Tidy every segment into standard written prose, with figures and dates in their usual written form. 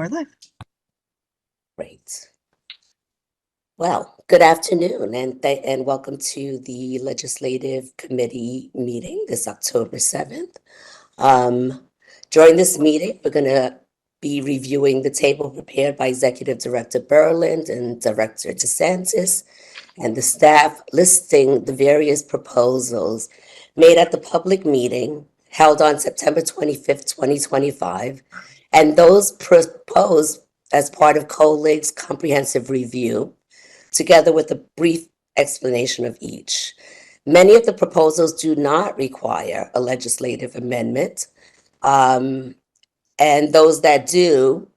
are live. Great. Well, good afternoon and welcome to the Legislative Committee meeting this October 7th. During this meeting, we're going to be reviewing the table prepared by Executive Director Berland and Director DeSantis and the staff, listing the various proposals made at the public meeting held on September 25th, 2025, and those proposed as part of COELIG's comprehensive review, together with a brief explanation of each. Many of the proposals do not require a legislative amendment, and those that do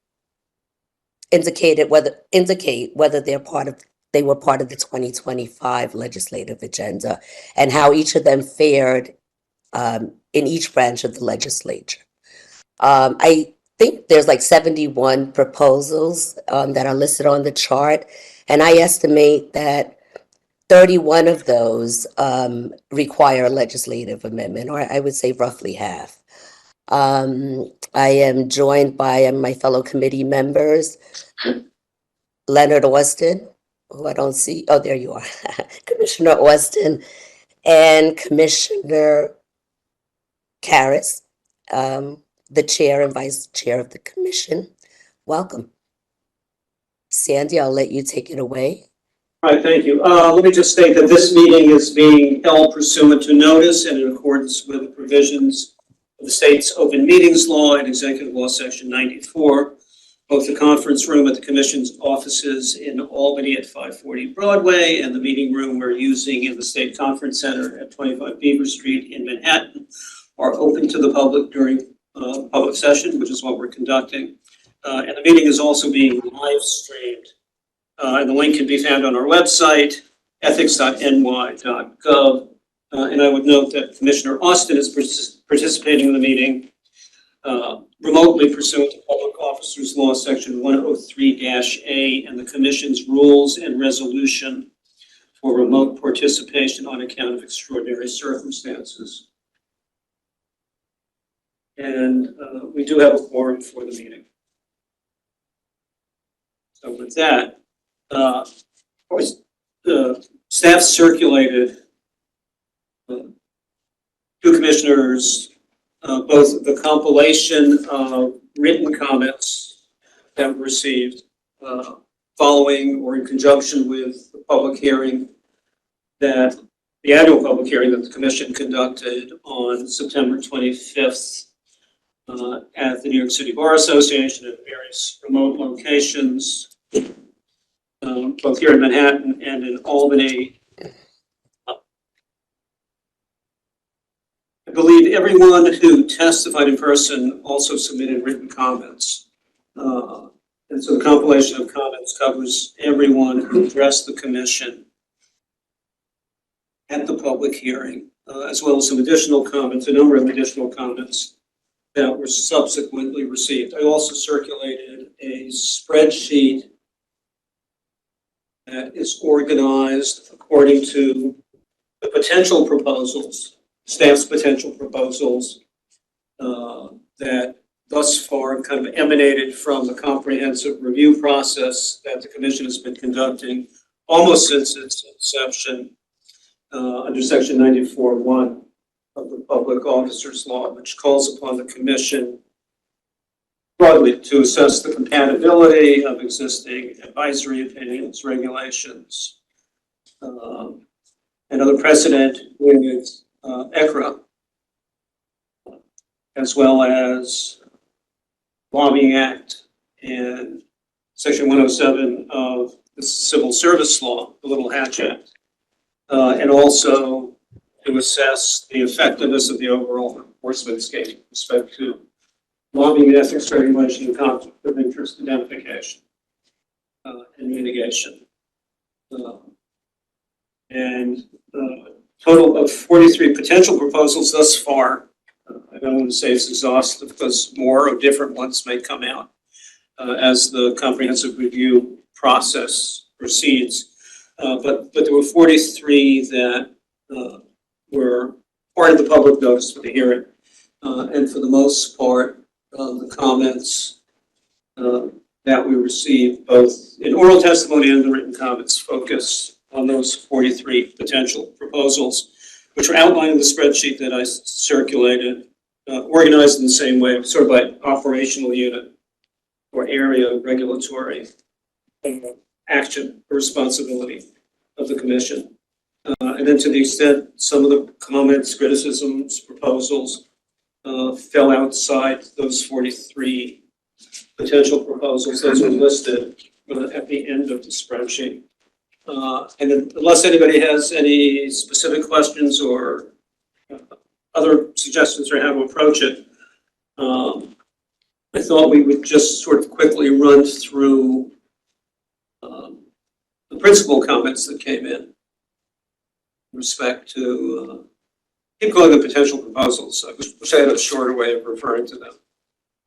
indicate whether they were part of the 2025 legislative agenda and how each of them fared in each branch of the legislature. I think there's like 71 proposals that are listed on the chart, and I estimate that 31 of those require a legislative amendment, or I would say roughly half. I am joined by my fellow committee members, Leonard Austin, who I don't see. Oh, there you are. Commissioner Austin and Commissioner Karras, the chair and vice chair of the commission. Welcome. Sandy, I'll let you take it away. All right, thank you. Let me just state that this meeting is being held pursuant to notice and in accordance with the provisions of the state's open meetings law and executive law section 94. Both the conference room at the commission's offices in Albany at 540 Broadway and the meeting room we're using in the State Conference Center at 25 Beaver Street in Manhattan are open to the public during public session, which is what we're conducting. And the meeting is also being live streamed. And the link can be found on our website, ethics.ny.gov. And I would note that Commissioner Austin is participating in the meeting remotely pursuant to Public Officers Law Section 103-A and the Commission's rules and resolution for remote participation on account of extraordinary circumstances. And we do have a quorum for the meeting. So with that, staff circulated to commissioners both the compilation of written comments that were received following or in conjunction with the public hearing the annual public hearing that the commission conducted on September 25th at the New York City Bar Association at various remote locations, both here in Manhattan and in Albany. I believe everyone who testified in person also submitted written comments. And so the compilation of comments covers everyone who addressed the commission at the public hearing, as well as some additional comments, a number of additional comments that were subsequently received. I also circulated a spreadsheet that is organized according to the potential proposals, staff's potential proposals that thus far kind of emanated from the comprehensive review process that the commission has been conducting almost since its inception under section 94(1) of the Public Officers Law, which calls upon the commission broadly to assess the compatibility of existing advisory opinions, regulations, and other precedent with ECRA, as well as Lobbying Act and Section 107 of the Civil Service Law, the Little Hatch Act, and also to assess the effectiveness of the overall enforcement scheme with respect to lobbying and ethics regulation and conflict of interest identification and mitigation. And total of 43 potential proposals thus far. I don't want to say it's exhaustive because more or different ones may come out as the comprehensive review process proceeds. But there were 43 that were part of the public notice for the hearing. And for the most part, the comments that we received, both in oral testimony and the written comments, focus on those 43 potential proposals, which are outlined in the spreadsheet that I circulated, organized in the same way, sort of by operational unit or area of regulatory action or responsibility of the commission. And then to the extent some of the comments, criticisms, proposals fell outside those 43 potential proposals, those are listed at the end of the spreadsheet. And then, unless anybody has any specific questions or other suggestions for how to approach it, I thought we would just sort of quickly run through the principal comments that came in respect to, keep calling them potential proposals. I wish I had a shorter way of referring to them.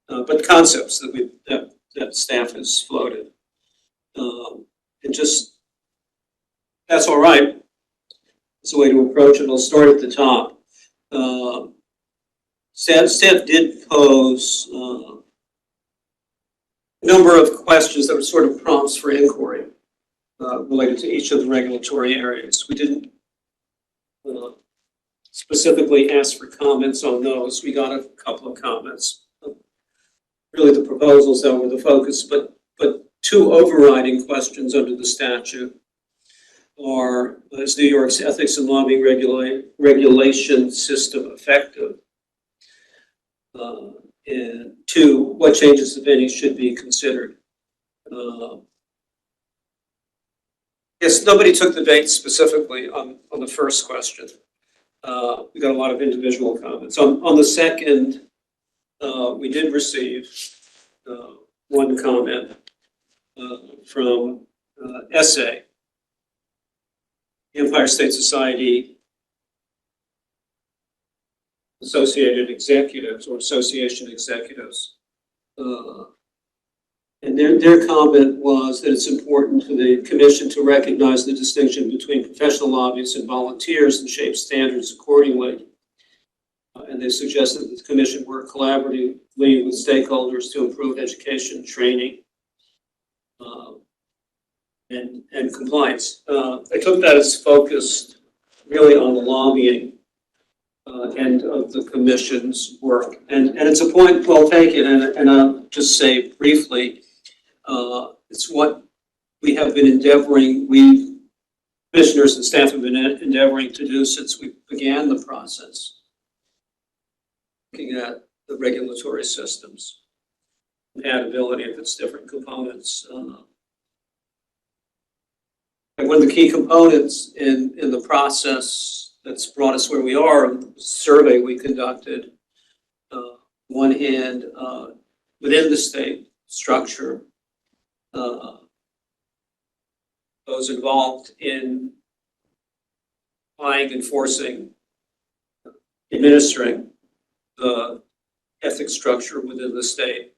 But concepts that staff has floated. And just, that's all right. It's a way to approach it. I'll start at the top. Staff did pose a number of questions that were sort of prompts for inquiry related to each of the regulatory areas. We didn't specifically ask for comments on those. We got a couple of comments. Really the proposals that were the focus, but two overriding questions under the statute are, is New York's ethics and lobbying regulation system effective? And two, what changes, if any, should be considered? Yes, nobody took the bait specifically on the first question. We got a lot of individual comments. On the second, we did receive one comment from SA, Empire State Society Associated Executives or Association Executives. And their comment was that it's important for the commission to recognize the distinction between professional lobbyists and volunteers and shape standards accordingly. And they suggested that the commission work collaboratively with stakeholders to improve education, training, and compliance. I took that as focused really on the lobbying end of the commission's work. And it's a point well taken, and I'll just say briefly, it's what we have been endeavoring, we commissioners and staff have been endeavoring to do since we began the process, looking at the regulatory systems, compatibility of its different components. And one of the key components in the process that's brought us where we are, the survey we conducted, one hand within the state structure, those involved in applying, enforcing, administering the ethics structure within the state,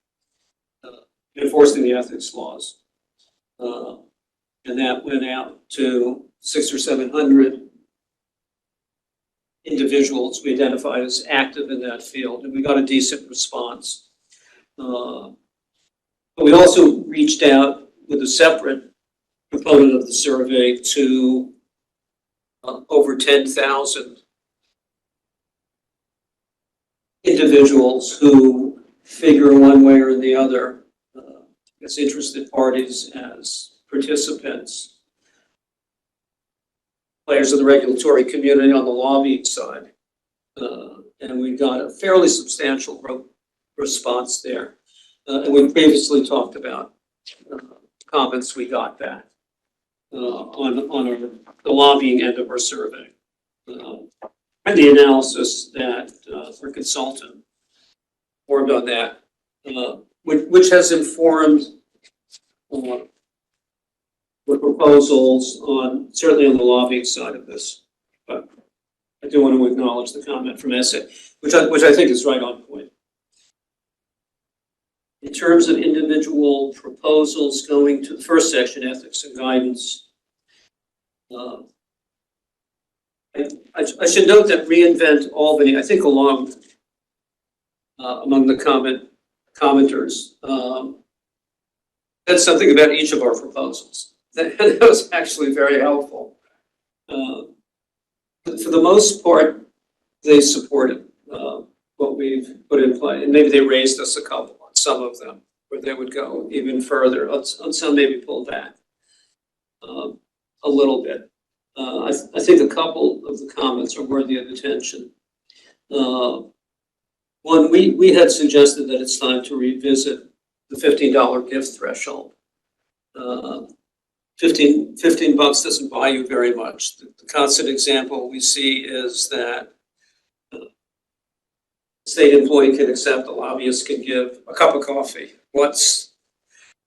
enforcing the ethics laws. And that went out to 600 or 700 individuals we identified as active in that field, and we got a decent response. But we also reached out with a separate component of the survey to over 10,000 individuals who figure one way or the other as interested parties, as participants, players of the regulatory community on the lobbying side. And we got a fairly substantial response there. And we previously talked about comments we got back on the lobbying end of our survey. And the analysis that our consultant formed on that, which has informed the proposals on, certainly on the lobbying side of this. But I do want to acknowledge the comment from SA, which I think is right on point. In terms of individual proposals going to the first section, ethics and guidance, I should note that reInvent Albany, I think among the commenters, said something about each of our proposals. That was actually very helpful. But for the most part, they supported what we've put in play, and maybe they raised us a couple on some of them, where they would go even further. On some, maybe pull back a little bit. I think a couple of the comments are worthy of attention. One, we had suggested that it's time to revisit the $15 gift threshold. 15 bucks doesn't buy you very much. The constant example we see is that a state employee can accept, a lobbyist can give a cup of coffee once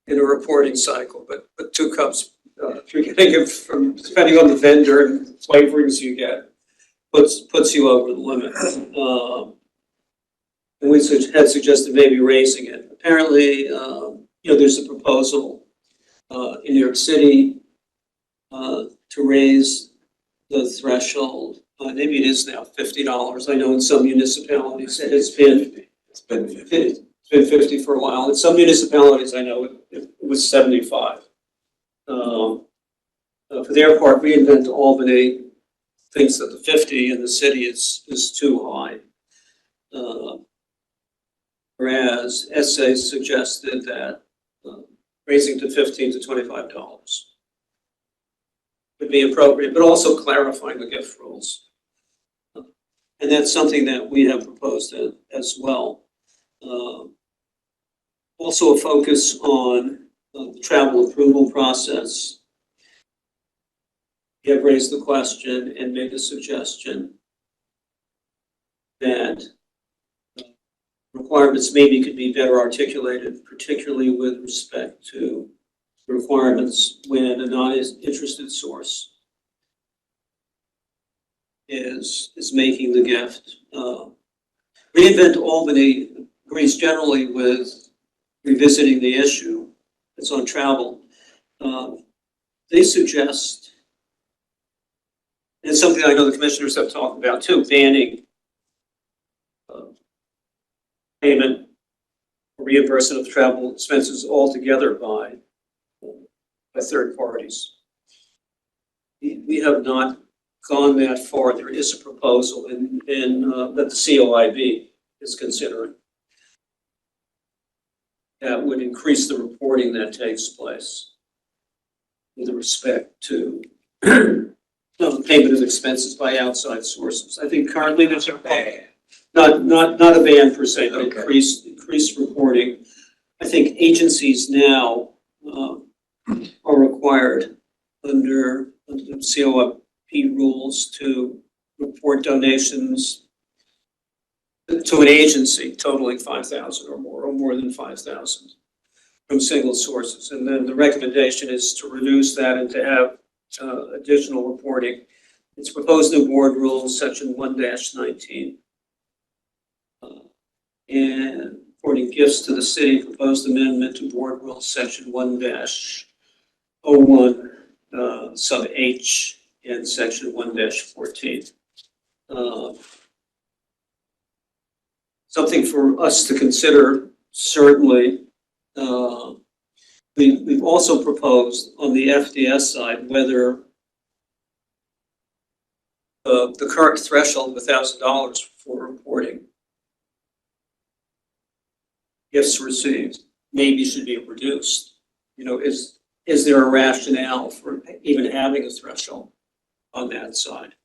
in a reporting cycle, but 2 cups, if you're getting it from, depending on the vendor and flavorings you get, puts you over the limit. And we had suggested maybe raising it. Apparently, there's a proposal in New York City to raise the threshold. Maybe it is now $50. I know in some municipalities it's been 50 for a while. In some municipalities, I know it was 75. For their part, Reinvent Albany thinks that the 50 in the city is too high. Whereas SA suggested that raising to $15 to $25 would be appropriate, but also clarifying the gift rules. And that's something that we have proposed as well. Also a focus on the travel approval process. We have raised the question and made a suggestion that requirements maybe could be better articulated, particularly with respect to requirements when a non-interested source is making the gift. Reinvent Albany agrees generally with revisiting the issue. It's on travel. They suggest, and it's something I know the commissioners have talked about too, banning payment or reimbursement of travel expenses altogether by third parties. We have not gone that far. There is a proposal in that the COELIG is considering that would increase the reporting that takes place with respect to payment of expenses by outside sources. I think currently there's a ban. Not a ban per se, but increased reporting. I think agencies now are required under the COEP rules to report donations to an agency totaling 5,000 or more than 5,000 from single sources. And then the recommendation is to reduce that and to have additional reporting. It's proposed new board rules, section 1-19. And reporting gifts to the city, proposed amendment to board rules, section 1-01, sub H, and section 1-14. Something for us to consider, certainly. We've also proposed on the FDS side whether the current threshold of $1,000 for reporting gifts received maybe should be reduced. Is there a rationale for even having a threshold on that side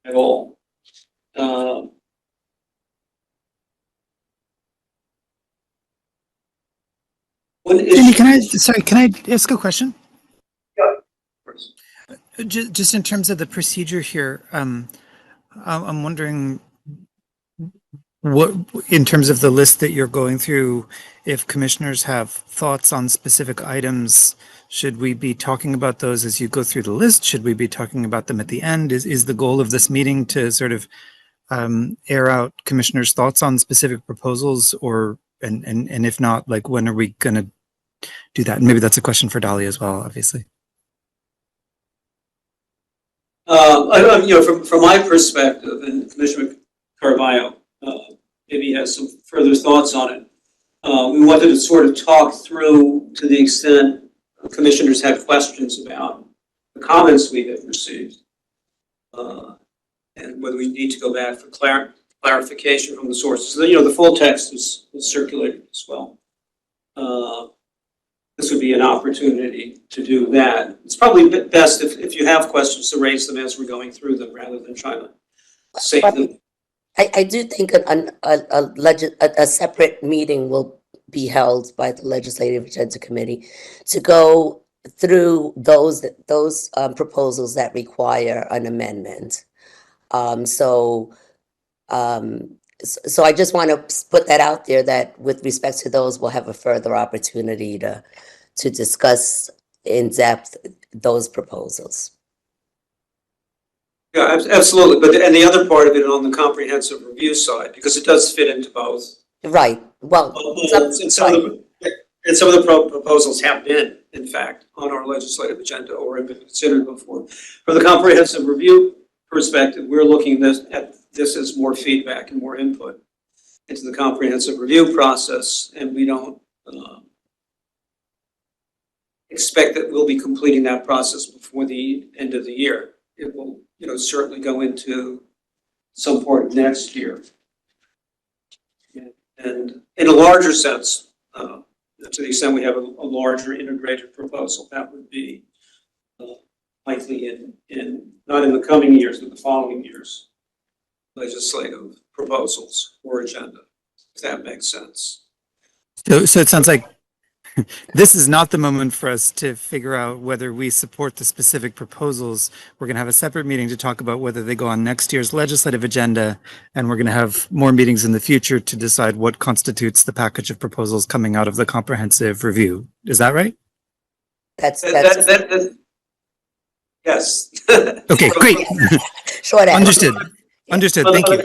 at all? Andy, can I ask a question? Yeah, of course. Just in terms of the procedure here, I'm wondering what, in terms of the list that you're going through, if commissioners have thoughts on specific items, should we be talking about those as you go through the list? Should we be talking about them at the end? Is the goal of this meeting to sort of air out commissioners' thoughts on specific proposals, or and if not, like, when are we going to do that? And maybe that's a question for Dolly as well, obviously. From my perspective, and Commissioner Carvalho maybe has some further thoughts on it. We wanted to sort of talk through, to the extent commissioners had questions about the comments we had received, and whether we need to go back for clarification from the sources. So, the full text was circulated as well. This would be an opportunity to do that. It's probably best if you have questions to raise them as we're going through them rather than trying to save them. I do think a separate meeting will be held by the Legislative Agenda Committee to go through those proposals that require an amendment. So I just want to put that out there, that with respect to those, we'll have a further opportunity to discuss in depth those proposals. Yeah, absolutely. But and the other part of it on the comprehensive review side, because it does fit into both. Right. Well, And some of the proposals have been, in fact, on our legislative agenda or have been considered before. From the comprehensive review perspective, we're looking at this as more feedback and more input into the comprehensive review process, and we don't expect that we'll be completing that process before the end of the year. It will, certainly go into some part of next year. And in a larger sense, to the extent we have a larger integrated proposal, that would be likely in not in the coming years, but the following years, legislative proposals or agenda, if that makes sense. So it sounds like this is not the moment for us to figure out whether we support the specific proposals. We're going to have a separate meeting to talk about whether they go on next year's legislative agenda, and we're going to have more meetings in the future to decide what constitutes the package of proposals coming out of the comprehensive review. Is that right? that's Yes. Okay, great. short answer. Understood. Thank you.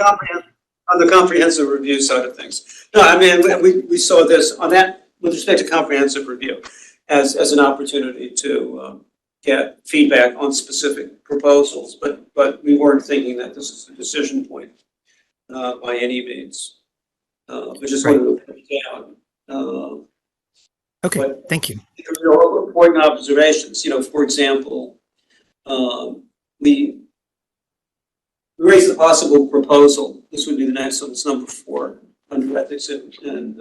On the comprehensive review side of things. No, I mean, we saw this on that with respect to comprehensive review as an opportunity to get feedback on specific proposals, but we weren't thinking that this is a decision point by any means. We just wanted to put it down. Okay, thank you. There are important observations. For example, we raised the possible proposal. This would be the next one. It's number 4 under ethics and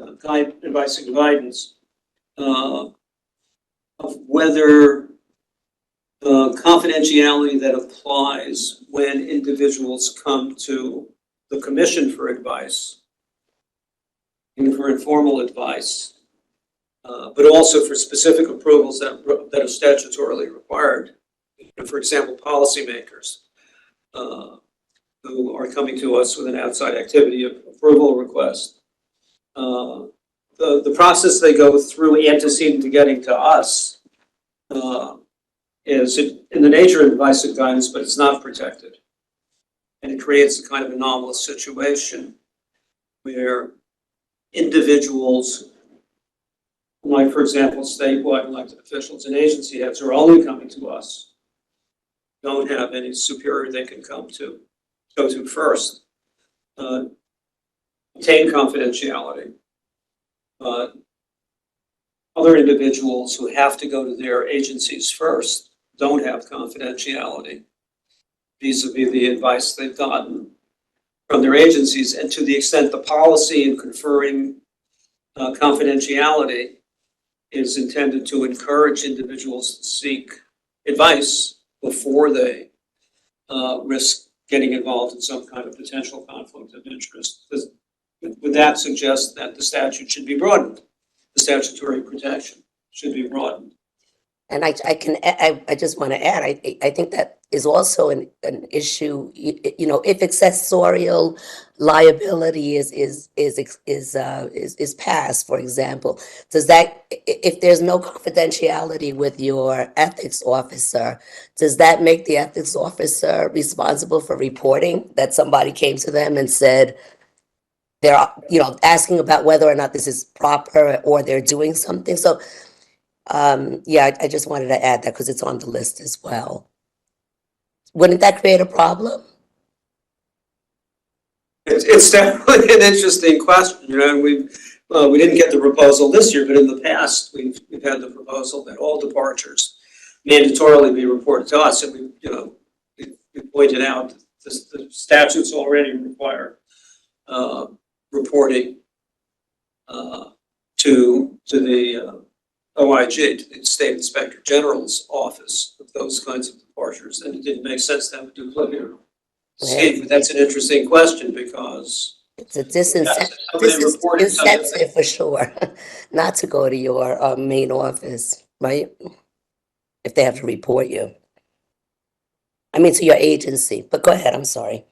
advice and guidance of whether confidentiality that applies when individuals come to the commission for advice, and for informal advice, but also for specific approvals that are statutorily required. For example, policymakers who are coming to us with an outside activity approval request. The process they go through antecedent to getting to us is in the nature of advice and guidance, but it's not protected. And it creates a kind of anomalous situation where individuals, like, for example, statewide elected officials and agency heads, are only coming to us, don't have any superior they can go to first, obtain confidentiality. But other individuals who have to go to their agencies first don't have confidentiality vis-a-vis the advice they've gotten from their agencies. And to the extent the policy in conferring confidentiality is intended to encourage individuals to seek advice before they risk getting involved in some kind of potential conflict of interest. Would that suggest that the statute should be broadened? The statutory protection should be broadened. And I just want to add, I think that is also an issue. If accessorial liability is passed, for example, does that, if there's no confidentiality with your ethics officer, does that make the ethics officer responsible for reporting that somebody came to them and said they're asking about whether or not this is proper or they're doing something? So I just wanted to add that because it's on the list as well. Wouldn't that create a problem? It's definitely an interesting question, and we didn't get the proposal this year, but in the past, we've had the proposal that all departures mandatorily be reported to us, and we pointed out that the statutes already require reporting to the OIG, to the State Inspector General's office of those kinds of departures, and it didn't make sense to have a duplicative scheme. But that's an interesting question because it's a disincentive for sure, not to go to your main office, right? If they have to report you. I mean, to your agency, but go ahead, I'm sorry.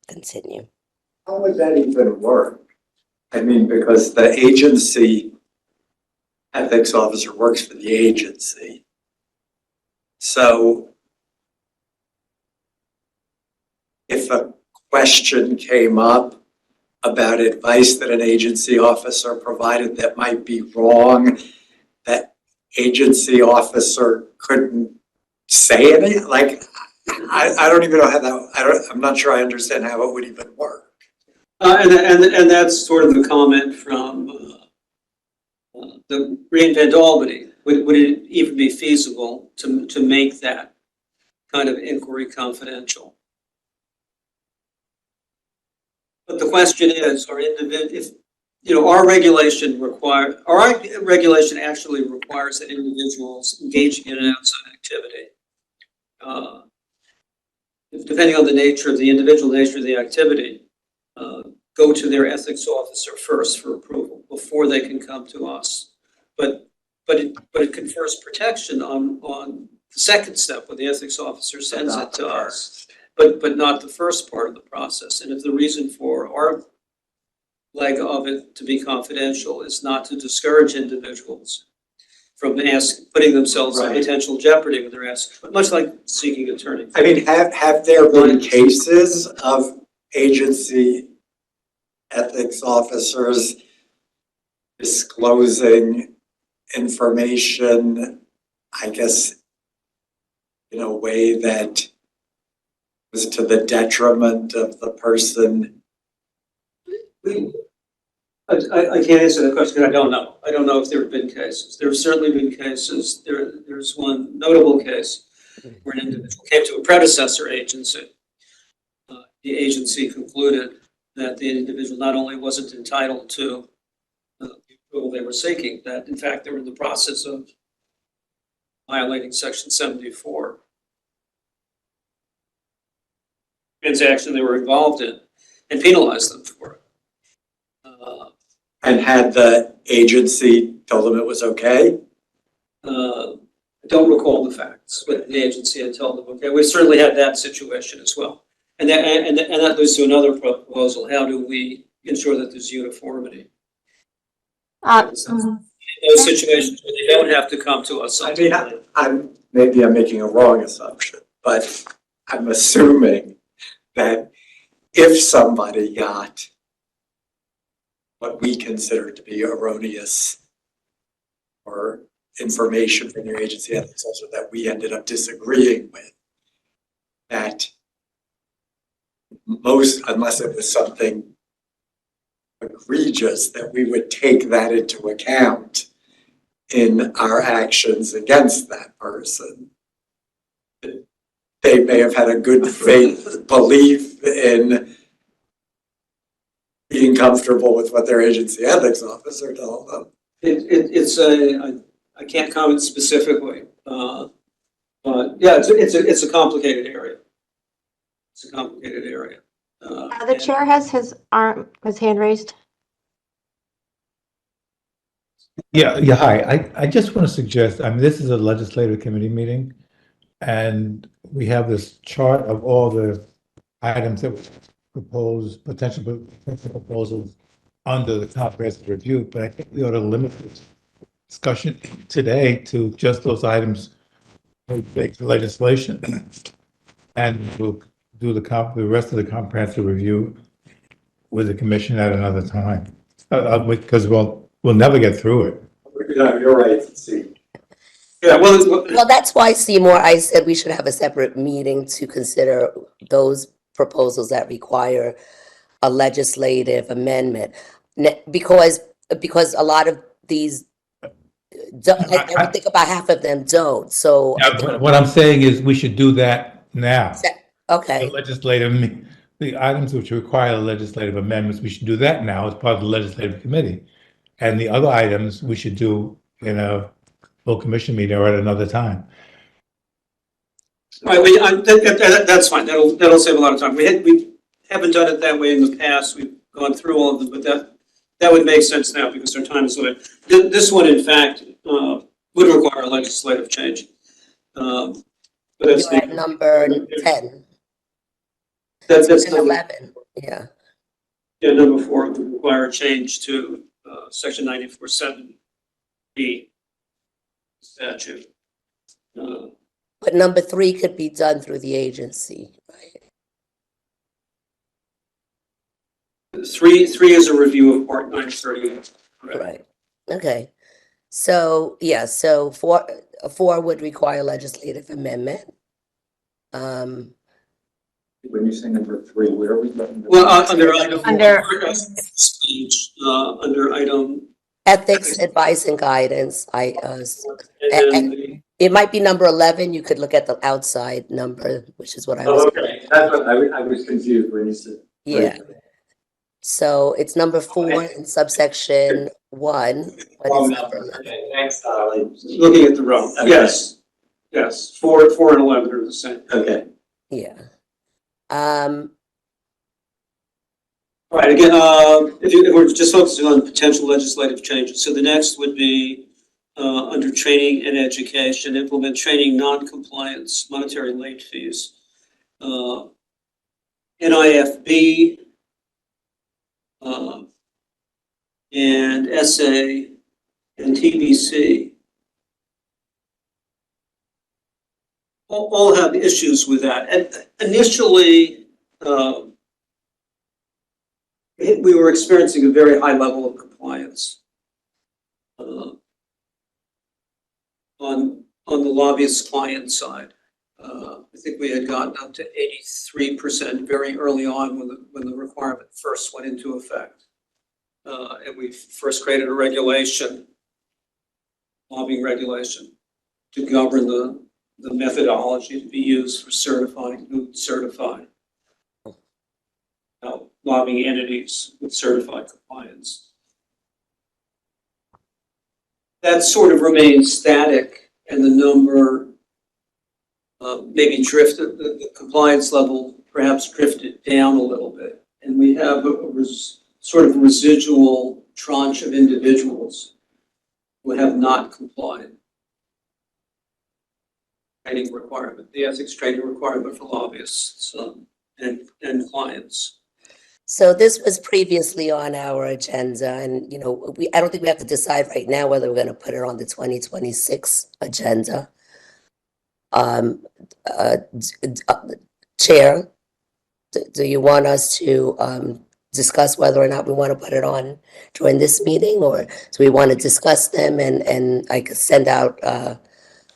Continue. How would that even work? I mean, because the agency ethics officer works for the agency. So if a question came up about advice that an agency officer provided that might be wrong, that agency officer couldn't say anything? Like, I don't even know how that, I'm not sure I understand how it would even work. And that's sort of the comment from the reInvent Albany. Would it even be feasible to make that kind of inquiry confidential? But the question is, our regulation actually requires that individuals engaging in an outside activity, depending on the nature of the individual nature of the activity, go to their ethics officer first for approval before they can come to us. But it confers protection on the second step when the ethics officer sends it to us, but not the first part of the process. And if the reason for our leg of it to be confidential is not to discourage individuals from putting themselves in potential jeopardy when they're asked, much like seeking attorney. I mean, have there been cases of agency ethics officers disclosing information, I guess, in a way that was to the detriment of the person? I can't answer that question because I don't know. I don't know if there have been cases. There have certainly been cases. There's one notable case where an individual came to a predecessor agency. The agency concluded that the individual not only wasn't entitled to the approval they were seeking, that in fact they were in the process of violating Section 74 transaction they were involved in, and penalized them for it. And had the agency told them it was okay? I don't recall the facts, but the agency had told them, okay, we certainly had that situation as well. And that leads to another proposal. How do we ensure that there's uniformity? In those situations where they don't have to come to us. I mean, maybe I'm making a wrong assumption, but I'm assuming that if somebody got what we consider to be erroneous or information from their agency ethics officer that we ended up disagreeing with, that unless it was something egregious, that we would take that into account in our actions against that person. They may have had a good faith belief in being comfortable with what their agency ethics officer told them. I can't comment specifically, but yeah, it's a complicated area. It's a complicated area. The chair has his hand raised. Yeah, hi. I just want to suggest, I mean, this is a legislative committee meeting, and we have this chart of all the items that were proposed, potential proposals under the comprehensive review, but I think we ought to limit this discussion today to just those items related to legislation. And we'll do the rest of the comprehensive review with the commission at another time. Because we'll never get through it. No, you're right. See. Yeah, well, That's why, Seymour, I said we should have a separate meeting to consider those proposals that require a legislative amendment. Because because a lot of these, I would think about half of them don't, so. What I'm saying is we should do that now. The Okay, the items which require legislative amendments, we should do that now as part of the legislative committee. And the other items we should do in a full commission meeting or at another time. All right, that's fine. That'll save a lot of time. We haven't done it that way in the past. We've gone through all of them, but that would make sense now because our time is limited. This one, in fact, would require a legislative change. But that's you're at number 10, that's and number, 11, yeah. yeah, number 4 would require a change to section 94.7B statute. But number 3 could be done through the agency, right? 3 is a review of Part 930. Right, okay. So, yeah, so 4 would require legislative amendment. When you say number 3, where are we looking? Well, under item Under- speech, under item, Ethics, advice, and guidance, and then the, it might be number 11, you could look at the outside number, which is what I was. Okay, that's what I was confused when you said. Yeah. So it's number 4 in subsection 1. But it's number 11. Okay, thanks, Dolly. looking at the row. Okay. Yes, 4 and 11 are the same. Okay. Yeah. All right, again, if we're just focusing on potential legislative changes, so the next would be under training and education, implement training non-compliance, monetary late fees. NIFB and SA and TBC all have issues with that. And initially, we were experiencing a very high level of compliance on the lobbyist client side. I think we had gotten up to 83% very early on when the requirement first went into effect. And we first created a regulation, lobbying regulation, to govern the methodology to be used for certifying who would certify lobbying entities with certified compliance. That sort of remained static, and the number maybe drifted, the compliance level perhaps drifted down a little bit. And we have a sort of residual tranche of individuals who have not complied. Training requirement, the ethics training requirement for lobbyists and clients. So this was previously on our agenda, and I don't think we have to decide right now whether we're going to put it on the 2026 agenda. Chair, do you want us to discuss whether or not we want to put it on during this meeting, or do we want to discuss them and I could send out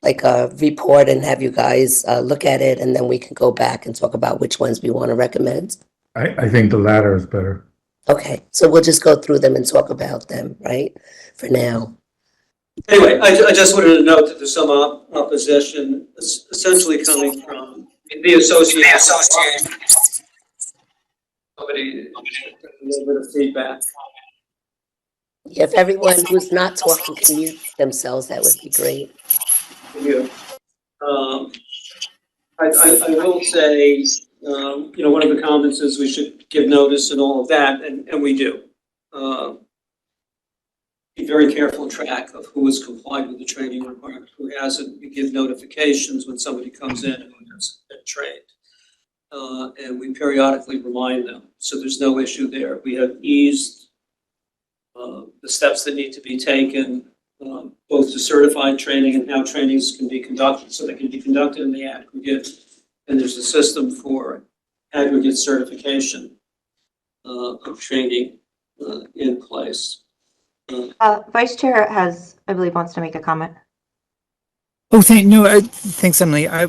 like a report and have you guys look at it, and then we can go back and talk about which ones we want to recommend? I think the latter is better. Okay, so we'll just go through them and talk about them, right, for now. Anyway, I just wanted to note that there's some opposition, essentially coming from the association. Somebody, a little bit of feedback. If everyone who's not talking can mute themselves, that would be great. You. I will say, one of the comments is we should give notice and all of that, and we do. Be very careful track of who has complied with the training requirement, who hasn't. We give notifications when somebody comes in and who hasn't been trained. And we periodically remind them, so there's no issue there. We have eased the steps that need to be taken, both to certify training and how trainings can be conducted, so they can be conducted in the aggregate. And there's a system for aggregate certification of training in place. Vice Chair I believe, wants to make a comment. Oh, thanks, Emily. I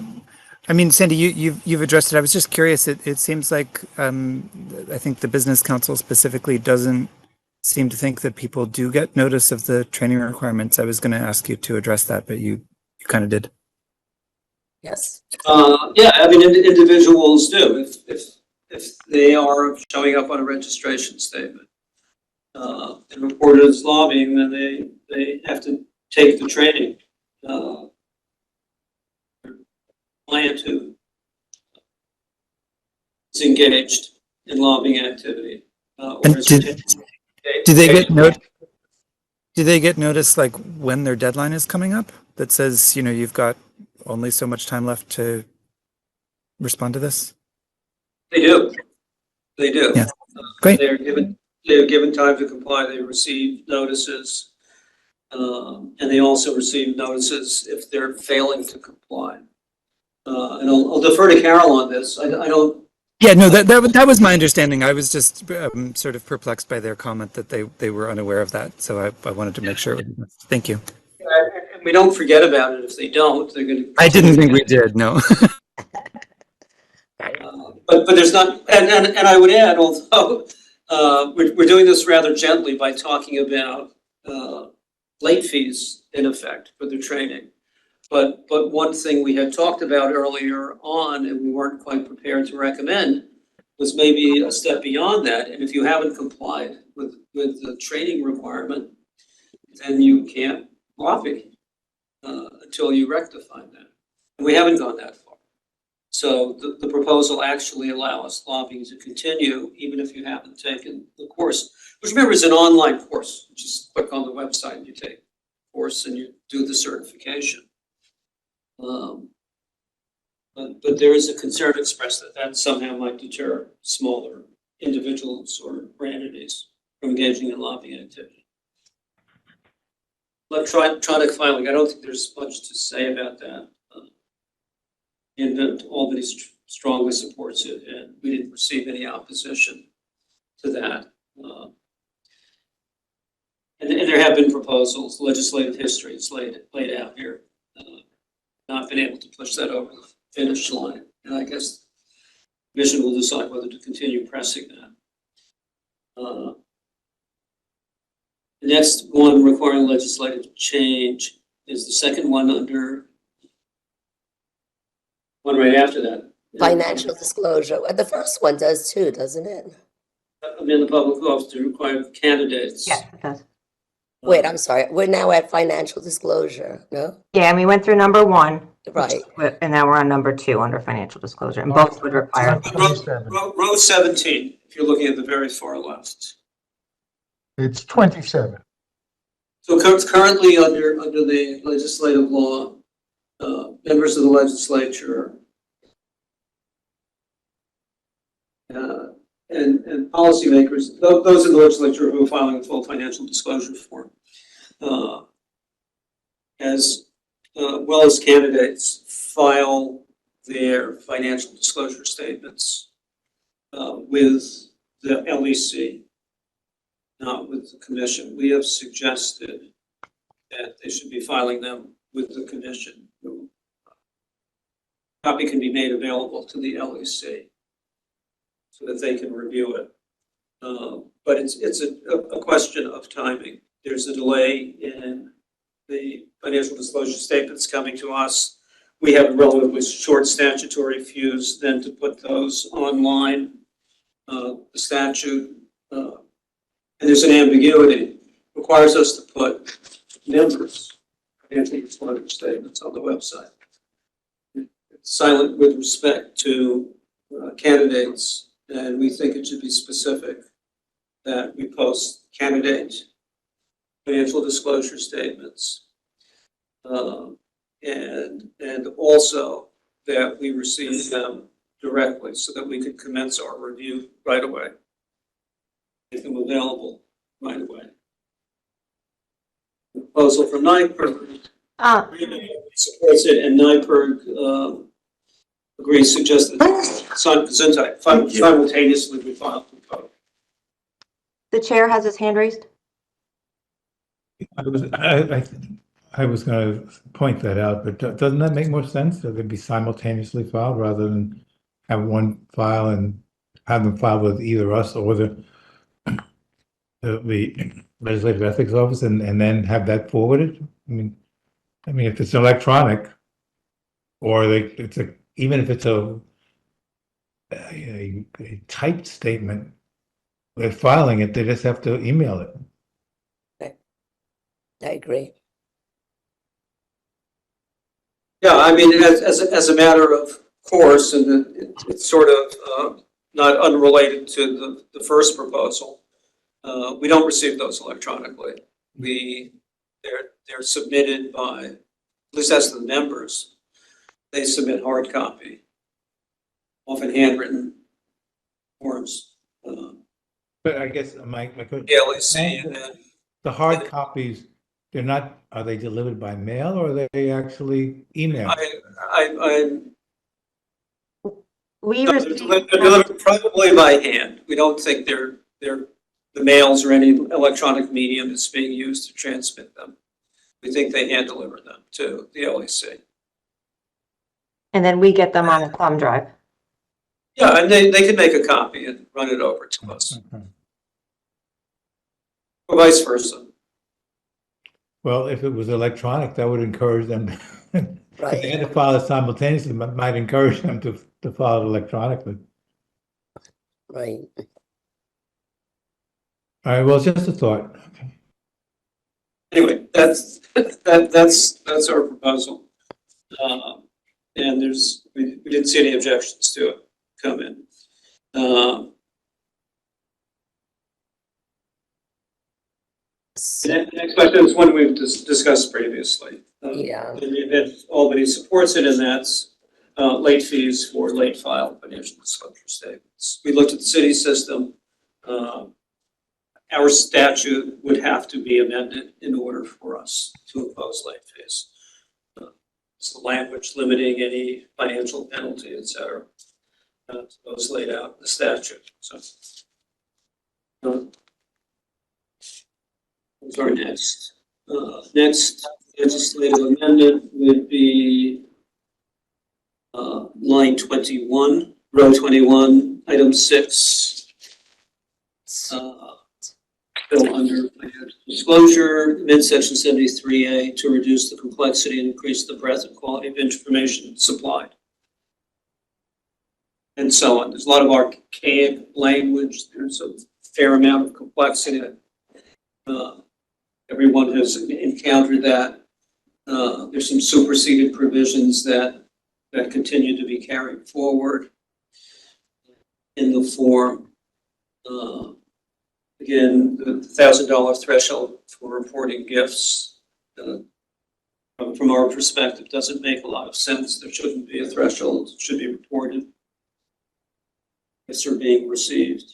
mean, Sandy, you've addressed it. I was just curious. It seems like I think the Business Council specifically doesn't seem to think that people do get notice of the training requirements. I was going to ask you to address that, but you kind of did. Yes. Yeah, I mean, individuals do, if they are showing up on a registration statement, and reported as lobbying, then they have to take the training. Client who is engaged in lobbying activity. And do they get do they get notice like when their deadline is coming up that says, you know, you've got only so much time left to respond to this? They do. They do. Yeah. Great. They're given time to comply. They receive notices. And they also receive notices if they're failing to comply. And I'll defer to Carol on this. I don't. Yeah, no, that was my understanding. I was just sort of perplexed by their comment that they were unaware of that. So I wanted to make sure. Thank you. And we don't forget about it if they don't. They're going to. I didn't think we did. No. But there's not, and I would add, although we're doing this rather gently by talking about late fees in effect for the training. But one thing we had talked about earlier on, and we weren't quite prepared to recommend, was maybe a step beyond that. And if you haven't complied with the training requirement, then you can't lobby until you rectify that. And we haven't gone that far. So the proposal actually allows lobbying to continue even if you haven't taken the course, which remember is an online course. You just click on the website and you take the course and you do the certification. But there is a concern expressed that somehow might deter smaller individuals or entities from engaging in lobbying activity. Electronic filing, I don't think there's much to say about that. And Albany strongly supports it, and we didn't receive any opposition to that. And there have been proposals, legislative history is laid out here. Not been able to push that over the finish line, and I guess the commission will decide whether to continue pressing that. The next one requiring legislative change is the second one under. One right after that. Financial disclosure. The first one does too, doesn't it? Amend the public office to require candidates. Yes, it does. Wait, I'm sorry. We're now at financial disclosure, no? Yeah, and we went through number 1. Right. And now we're on number 2 under financial disclosure, and both would require. Row 17, if you're looking at the very far left. It's 27. So currently under the legislative law, members of the legislature and policymakers, those in the legislature who are filing a full financial disclosure form, as well as candidates, file their financial disclosure statements with the LEC, not with the commission. We have suggested that they should be filing them with the commission. Copy can be made available to the LEC so that they can review it. But it's a question of timing. There's a delay in the financial disclosure statements coming to us. We have a relatively short statutory fuse then to put those online. The statute, and there's an ambiguity, requires us to put members' financial disclosure statements on the website. It's silent with respect to candidates, and we think it should be specific that we post candidate financial disclosure statements, and also that we receive them directly so that we can commence our review right away, make them available right away. The proposal from NYPIRG supports it, and NYPIRG agrees, suggests that simultaneously we file the vote. The chair has his hand raised. I was going to point that out, but doesn't that make more sense that they'd be simultaneously filed rather than have one file and have them filed with either us or the the Legislative Ethics Office and then have that forwarded? I mean, if it's electronic, or even if it's a typed statement, they're filing it, they just have to email it. I agree. Yeah, I mean, as a matter of course, and it's sort of not unrelated to the first proposal. We don't receive those electronically. They're submitted by, at least as the members, they submit hard copy, often handwritten forms. But I guess my question. The LEC and then The hard copies, are they delivered by mail or are they actually emailed? We they're received, delivered probably by hand. We don't think the mails or any electronic medium is being used to transmit them. We think they hand deliver them to the LEC. and then we get them on a thumb drive. Yeah, and they can make a copy and run it over to us, Okay. or vice versa. Well, if it was electronic, that would encourage them. If they had Right. to file it simultaneously, it might encourage them to file it electronically. Right. All right, well, it's just a thought. Okay. Anyway, that's our proposal. And we didn't see any objections to it come in. The next question is one we've discussed previously. Yeah. And Albany supports it, and that's late fees for late filed financial disclosure statements. We looked at the city system. Our statute would have to be amended in order for us to impose late fees. It's the language limiting any financial penalty, et cetera, those laid out in the statute. So, what's our next? Next legislative amendment would be line 21, row 21, item 6. Bill under financial disclosure, midsection 73A, to reduce the complexity and increase the breadth and quality of information supplied. And so on. There's a lot of archaic language. There's a fair amount of complexity. Everyone has encountered that. There's some superseded provisions that continue to be carried forward in the form. Again, the $1,000 threshold for reporting gifts, from our perspective, doesn't make a lot of sense. There shouldn't be a threshold. It should be reported if they're being received.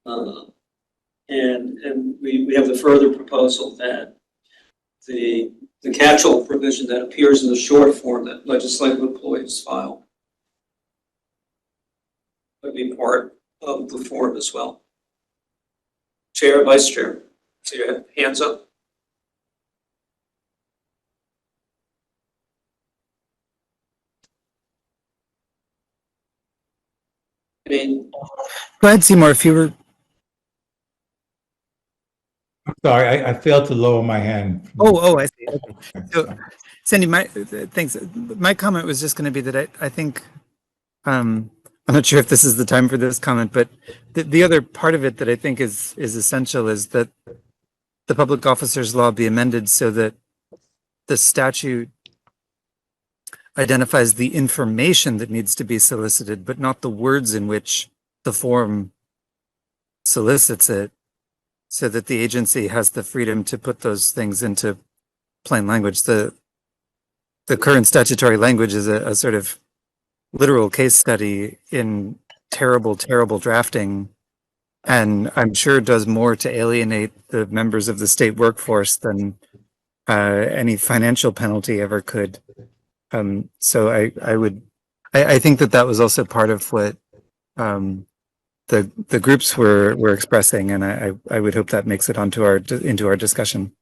And we have the further proposal that the catch-all provision that appears in the short form that legislative employees file would be part of the form as well. Chair, Vice Chair, so you have hands up. Go ahead, Seymour, if you were. I'm sorry, I failed to lower my hand. Oh, I see. Okay. So, Sandy, thanks. My comment was just going to be that I think, I'm not sure if this is the time for this comment, but the other part of it that I think is essential is that the Public Officers Law be amended so that the statute identifies the information that needs to be solicited, but not the words in which the form solicits it, so that the agency has the freedom to put those things into plain language. The current statutory language is a sort of literal case study in terrible drafting, and I'm sure does more to alienate the members of the state workforce than any financial penalty ever could. So I think that was also part of what the groups were expressing, and I would hope that makes it into our discussion.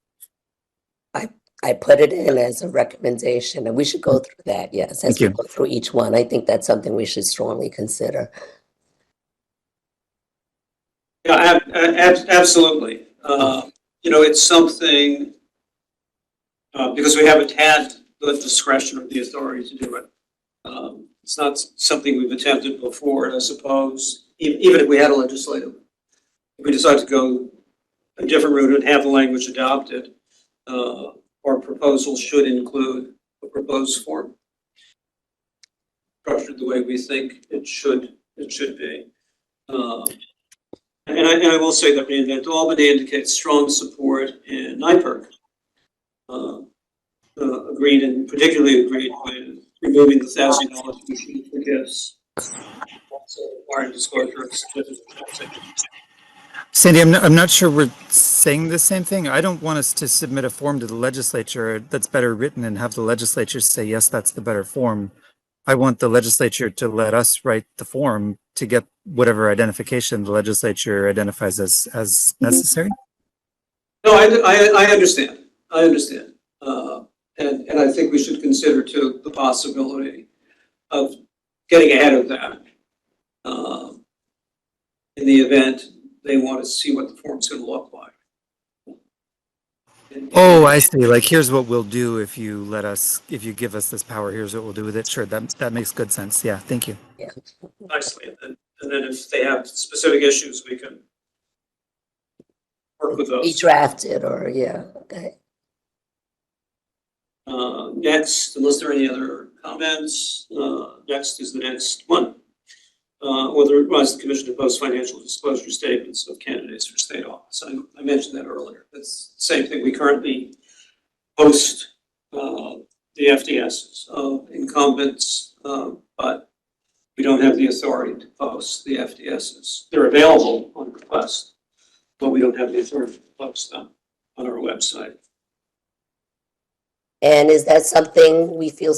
I put it in as a recommendation, and we should go through that, yes, as we go through each one. I think that's something we should strongly consider. Yeah, absolutely. It's something, because we haven't had the discretion or the authority to do it. It's not something we've attempted before, and I suppose, even if we had a legislative, if we decide to go a different route and have the language adopted, our proposal should include a proposed form structured the way we think it should be. And I will say that Reinvent Albany indicates strong support, and NIPERC particularly agreed with removing the $1,000 for gifts. Also requiring disclosure of certificate of taxation. Sandy, I'm not sure we're saying the same thing. I don't want us to submit a form to the legislature that's better written and have the legislature say, yes, that's the better form. I want the legislature to let us write the form to get whatever identification the legislature identifies as necessary. No, I understand. I understand. And I think we should consider too the possibility of getting ahead of that. In the event they want to see what the form's going to look like. Oh, I see. Like, here's what we'll do if you give us this power, here's what we'll do with it. Sure, that makes good sense. Yeah, thank you. Yeah. Nicely. And then if they have specific issues, we can work with Be those. drafted or, yeah, okay. Next, unless there are any other comments, next is the next one. Authorize the commission to post financial disclosure statements of candidates for state office. I mentioned that earlier. It's the same thing. We currently post the FDSs of incumbents, but we don't have the authority to post the FDSs. They're available on request, but we don't have the authority to post them on our website. And is that something we feel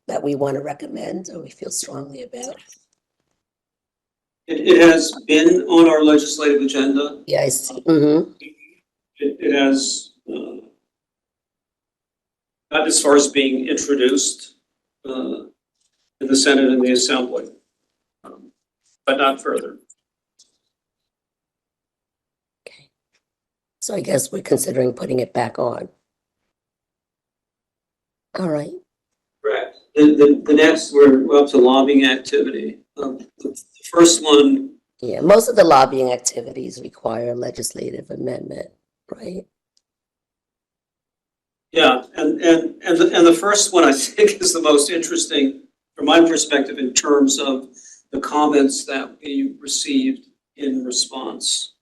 that we want to recommend or we feel strongly about? It has been on our legislative agenda. Yeah, I see. Mm-hmm. It has, not as far as being introduced in the Senate and the Assembly, but not further. Okay. So I guess we're considering putting it back on. All right. Correct. The next, we're up to lobbying activity. The first one, Yeah, most of the lobbying activities require legislative amendment, right? yeah, and the first one I think is the most interesting from my perspective in terms of the comments that we received in response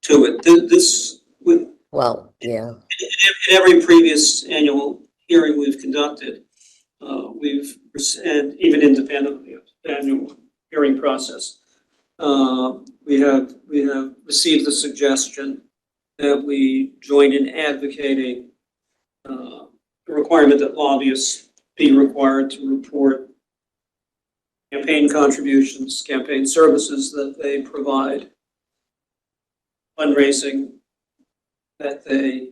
to it. This, with Well, yeah. in every previous annual hearing we've conducted, and even independently of the annual hearing process, we have received the suggestion that we join in advocating the requirement that lobbyists be required to report campaign contributions, campaign services that they provide, fundraising that they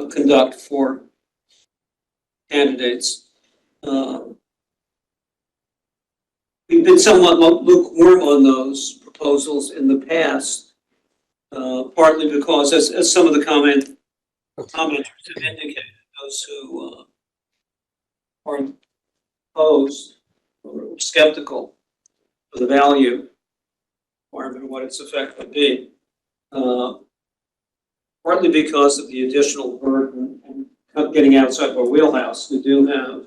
conduct for candidates. We've been somewhat lukewarm on those proposals in the past, partly because, as some of the commenters have indicated, those who are opposed or skeptical of the value requirement and what its effect would be, partly because of the additional burden and getting outside of our wheelhouse. We do have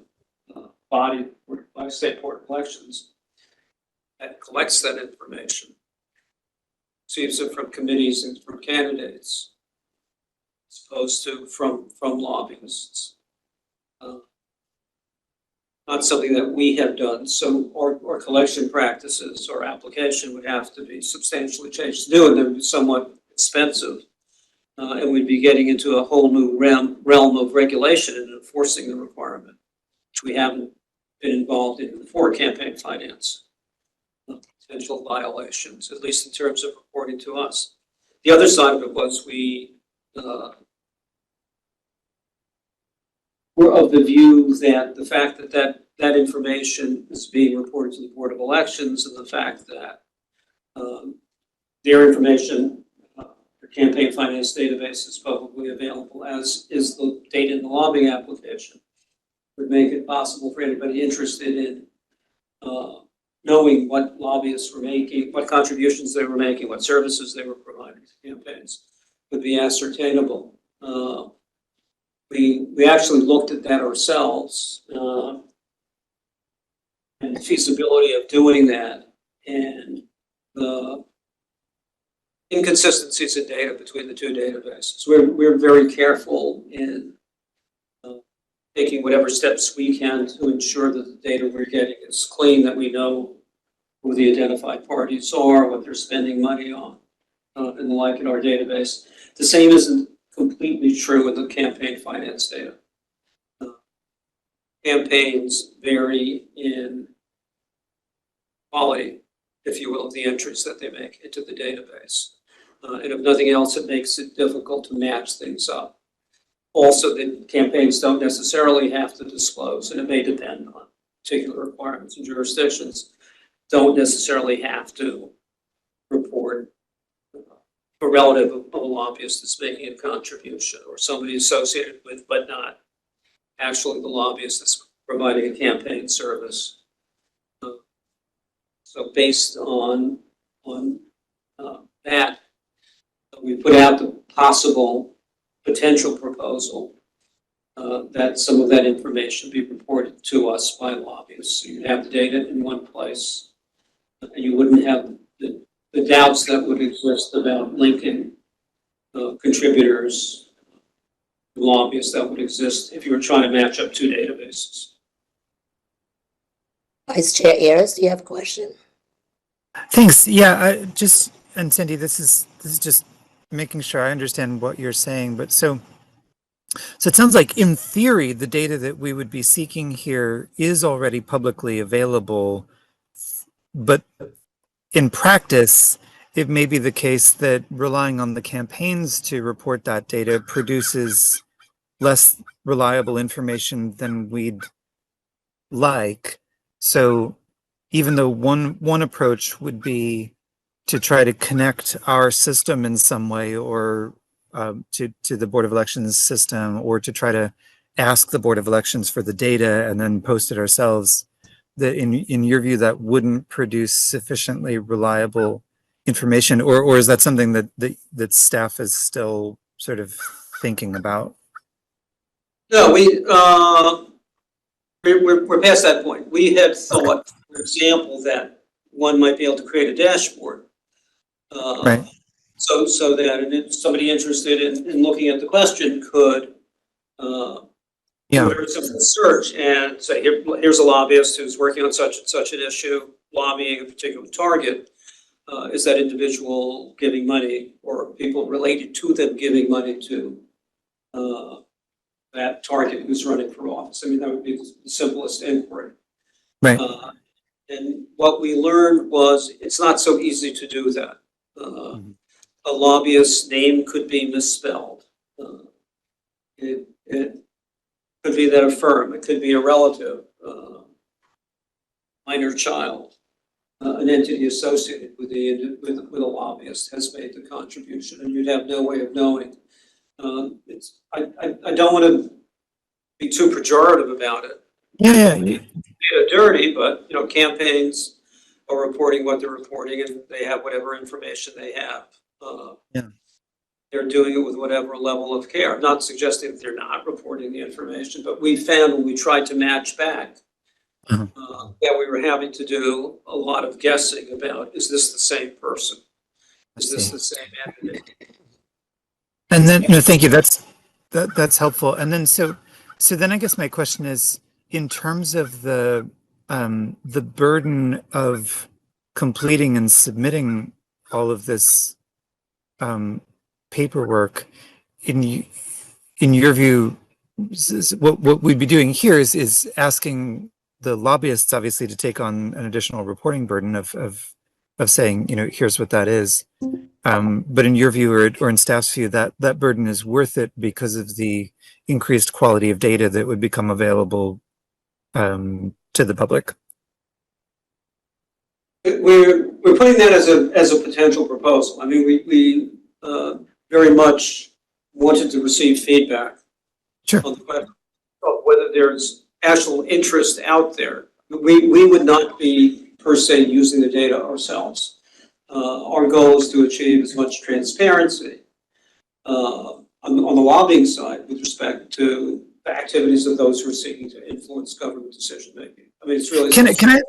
a body by state board of elections that collects that information, receives it from committees and from candidates, as opposed to from lobbyists. Not something that we have done, so our collection practices or application would have to be substantially changed to do it. It would be somewhat expensive, and we'd be getting into a whole new realm of regulation and enforcing the requirement, which we haven't been involved in before. Campaign finance potential violations, at least in terms of reporting to us. The other side of it was we were of the view that the fact that information is being reported to the Board of Elections, and the fact that the their information, their campaign finance database is publicly available, as is the data in the lobbying application. Would make it possible for anybody interested in knowing what lobbyists were making, what contributions they were making, what services they were providing to campaigns, would be ascertainable. We actually looked at that ourselves, and the feasibility of doing that, and the inconsistencies in data between the two databases. We're very careful in taking whatever steps we can to ensure that the data we're getting is clean, that we know who the identified parties are, what they're spending money on, and the like in our database. The same isn't completely true with the campaign finance data. Campaigns vary in quality, if you will, of the entries that they make into the database. And if nothing else, it makes it difficult to match things up. Also, the campaigns don't necessarily have to disclose, and it may depend on particular requirements and jurisdictions, don't necessarily have to report a relative of a lobbyist that's making a contribution, or somebody associated with, but not actually the lobbyist that's providing a campaign service. So based on that, we put out the possible potential proposal that some of that information be reported to us by lobbyists. So you'd have the data in one place, and you wouldn't have the doubts that would exist about linking contributors, lobbyists that would exist if you were trying to match up two databases. Vice Chair Ayers, do you have a question? Thanks. Yeah, and Cindy, this is just making sure I understand what you're saying. But so it sounds like in theory, the data that we would be seeking here is already publicly available, but in practice, it may be the case that relying on the campaigns to report that data produces less reliable information than we'd like. So even though one approach would be to try to connect our system in some way, or to the Board of Elections system, or to try to ask the Board of Elections for the data and then post it ourselves, that in your view, that wouldn't produce sufficiently reliable information, or is that something that staff is still sort of thinking about? No, we're past that point. We had thought, for example, that one might be able to create a dashboard. Right. So that if somebody interested in looking at the question could do some research and say, here's a lobbyist who's working on such and such an issue, lobbying a particular target. Is that individual giving money, or people related to them giving money to that target who's running for office? I mean, that would be the simplest inquiry. Right. And what we learned was it's not so easy to do that. A lobbyist's name could be misspelled. It could be that a firm, it could be a relative, minor child, an entity associated with a lobbyist has made the contribution, and you'd have no way of knowing. I don't want to be too pejorative about it. Yeah. Dirty, but campaigns are reporting what they're reporting, and they have whatever information they have. They're doing it with whatever level of care. I'm not suggesting that they're not reporting the information, but we found when we tried to match back that we were having to do a lot of guessing about, is this the same person? Is this the same entity? And then, thank you. That's helpful. And then, so then I guess my question is, in terms of the burden of completing and submitting all of this paperwork, in your view, what we'd be doing here is asking the lobbyists, obviously, to take on an additional reporting burden of saying, here's what that is. But in your view, or in staff's view, that burden is worth it because of the increased quality of data that would become available to the public. We're putting that as a potential proposal. I mean, we very much wanted to receive feedback Sure. on the question of whether there's actual interest out there. We would not be per se using the data ourselves. Our goal is to achieve as much transparency on the lobbying side with respect to the activities of those who are seeking to influence government decision making. I mean, it's really. Can I?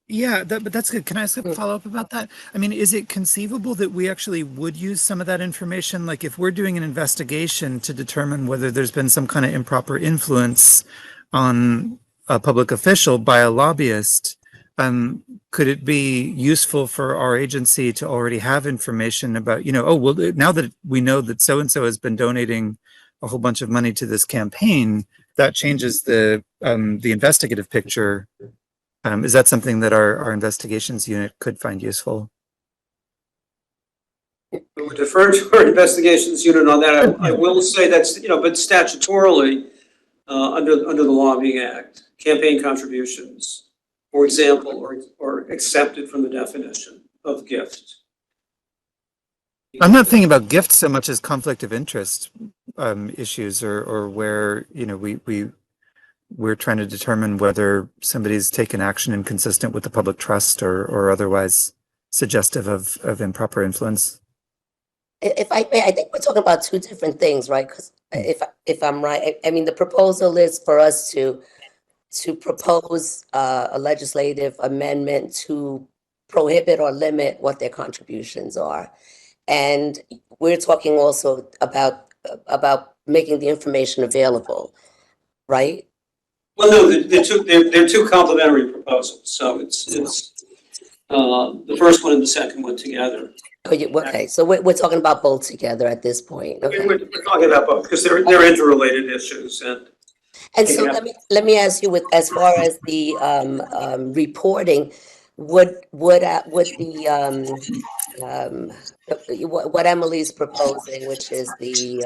Yeah, but that's good. Can I ask a follow up about that? I mean, is it conceivable that we actually would use some of that information? Like if we're doing an investigation to determine whether there's been some kind of improper influence on a public official by a lobbyist, could it be useful for our agency to already have information about, oh, well, now that we know that so-and-so has been donating a whole bunch of money to this campaign, that changes the investigative picture. Is that something that our investigations unit could find useful? We would defer to our investigations unit on that. I will say that's, but statutorily, under the Lobbying Act, campaign contributions, for example, are accepted from the definition of gift. I'm not thinking about gifts so much as conflict of interest issues, or where we're trying to determine whether somebody's taken action inconsistent with the public trust or otherwise suggestive of improper influence. If I may, I think we're talking about two different things, right? Because if I'm right, I mean, the proposal is for us to propose a legislative amendment to prohibit or limit what their contributions are. And we're talking also about making the information available, right? Well, no, they're two complementary proposals. So it's the first one and the second one together. Okay, so we're talking about both together at this point. Okay. We're talking about both because they're interrelated issues. And so let me ask you, with as far as the reporting, would what Emily's proposing, which is the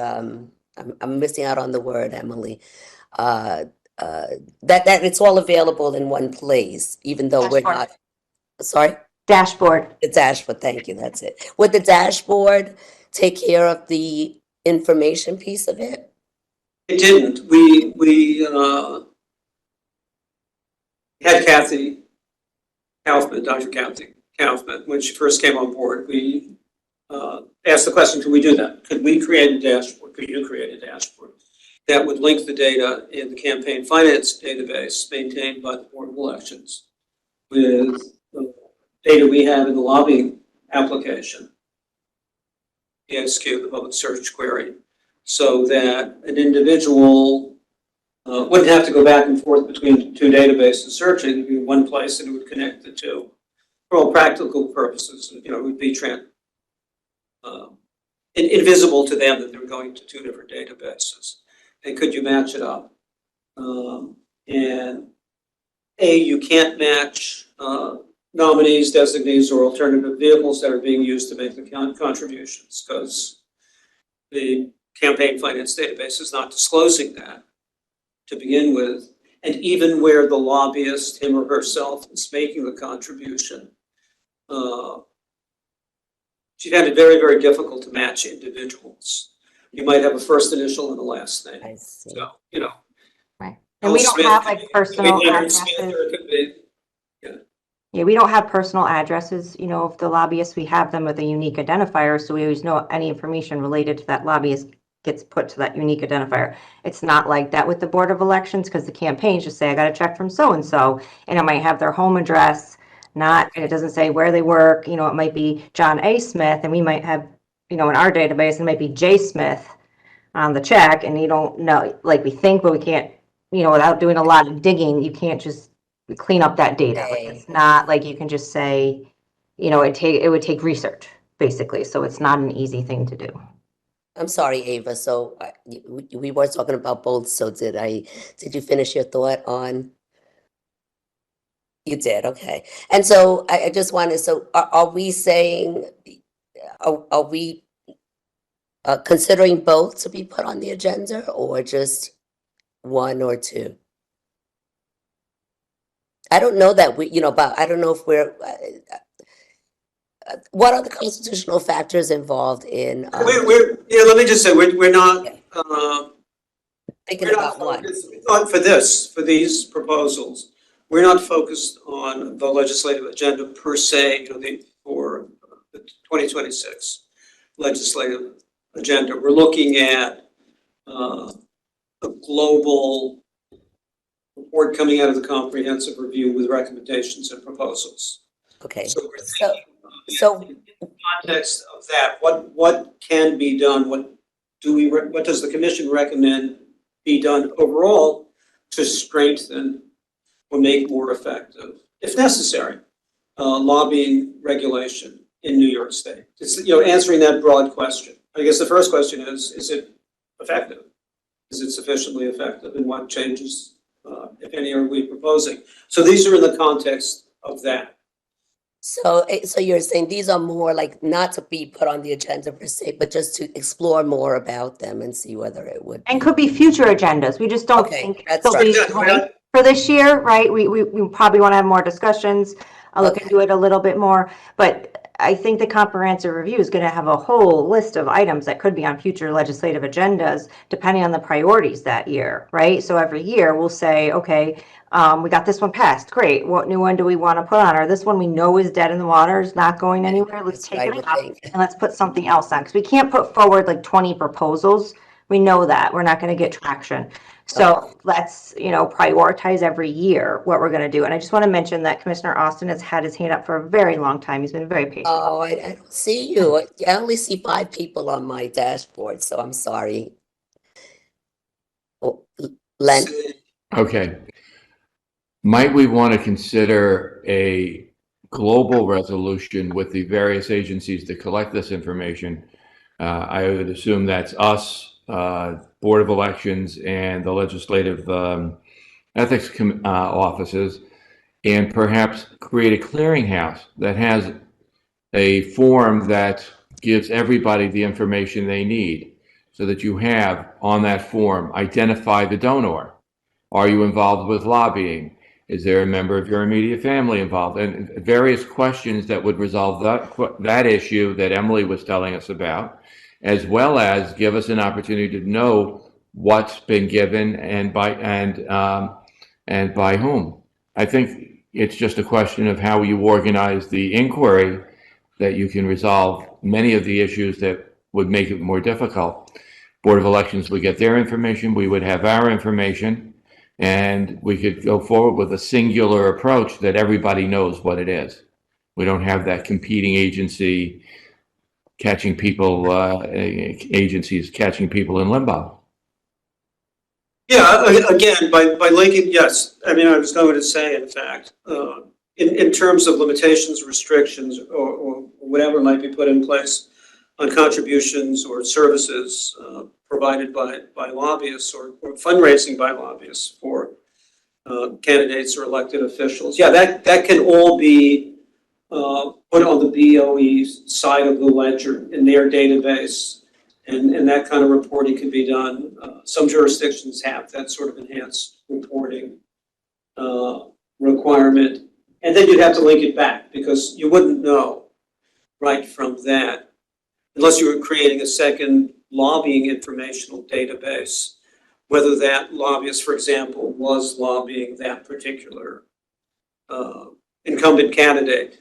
I'm missing out on the word, Emily, that it's all available in one place, even though we're not. Sorry. Dashboard. The dashboard, thank you, that's it. Would the dashboard take care of the information piece of it? It didn't. We had Kathy Kaufman, Dr. Kathy Kaufman, when she first came on board. We asked the question, could we do that? Could we create a dashboard? Could you create a dashboard that would link the data in the campaign finance database maintained by the Board of Elections with the data we have in the lobbying application, the XQ, the public search query, so that an individual wouldn't have to go back and forth between two databases searching. It would be one place and it would connect the two. For all practical purposes, it would be invisible to them that they're going to two different databases. And could you match it up? And you can't match nominees, designees, or alternative vehicles that are being used to make the contributions, because the campaign finance database is not disclosing that to begin with. And even where the lobbyist, him or herself, is making the contribution, she found it very, very difficult to match individuals. You might have a first initial and a last name. I see. So, Right. And we don't have like personal addresses. Yeah, we don't have personal addresses, of the lobbyists. We have them with a unique identifier, so we always know any information related to that lobbyist gets put to that unique identifier. It's not like that with the Board of Elections, because the campaigns just say, I got a check from so-and-so, and it might have their home address, and it doesn't say where they work. It might be John A. Smith, and we might have, in our database, it might be J. Smith on the check, and you don't know, like we think, but we can't, without doing a lot of digging, you can't just clean up that data. Like, it's not like you can just say, it would take research, basically. So it's not an easy thing to do. I'm sorry, Ava. So we were talking about both. So did you finish your thought on? You did. Okay. And so I just wanted, so are we saying, are we considering both to be put on the agenda, or just one or two? I don't know that but I don't know if we're, what are the constitutional factors involved in Yeah, let me just say, we're not, thinking we're not about what? focused for these proposals. We're not focused on the legislative agenda per se, for the 2026 legislative agenda. We're looking at a global report coming out of the comprehensive review with recommendations and proposals. Okay, So we're so, thinking in the context of that, what can be done? What does the commission recommend be done overall to strengthen or make more effective, if necessary, lobbying regulation in New York State? It's, answering that broad question. I guess the first question is it effective? Is it sufficiently effective? And what changes, if any, are we proposing? So these are in the context of that. so you're saying these are more like not to be put on the agenda per se, but just to explore more about them and see whether it would. And could be future agendas. We just don't Okay, think that's they'll right. be Exactly. right for this year, right? We probably want to have more discussions. I'll look Okay. into it a little bit more, but I think the comprehensive review is going to have a whole list of items that could be on future legislative agendas, depending on the priorities that year, right? So every year we'll say, okay, we got this one passed. Great. What new one do we want to put on? Or this one we know is dead in the water, is not going anywhere. Let's That's what I take would it up think. and let's put something else on. Because we can't put forward like 20 proposals. We know that we're not going to get traction. So let's, prioritize every year what we're going to do. And I just want to mention that Commissioner Austin has had his hand up for a very long time. He's been very patient. Oh, I don't see you. I only see 5 people on my dashboard, so I'm sorry. Oh, Len? Okay. Might we want to consider a global resolution with the various agencies to collect this information? I would assume that's us, Board of Elections, and the legislative ethics offices, and perhaps create a clearinghouse that has a form that gives everybody the information they need, so that you have on that form, identify the donor. Are you involved with lobbying? Is there a member of your immediate family involved? And various questions that would resolve that issue that Emily was telling us about, as well as give us an opportunity to know what's been given and by whom. I think it's just a question of how you organize the inquiry that you can resolve many of the issues that would make it more difficult. Board of Elections would get their information, we would have our information, and we could go forward with a singular approach that everybody knows what it is. We don't have that competing agency catching people, agencies catching people in limbo. Yeah, again, by linking, yes. I mean, I was going to say, in fact, in terms of limitations, restrictions, or whatever might be put in place on contributions or services provided by lobbyists or fundraising by lobbyists for candidates or elected officials. Yeah, that can all be put on the BOE side of the ledger in their database. And that kind of reporting can be done. Some jurisdictions have that sort of enhanced reporting requirement. And then you'd have to link it back, because you wouldn't know right from that, unless you were creating a second lobbying informational database, whether that lobbyist, for example, was lobbying that particular incumbent candidate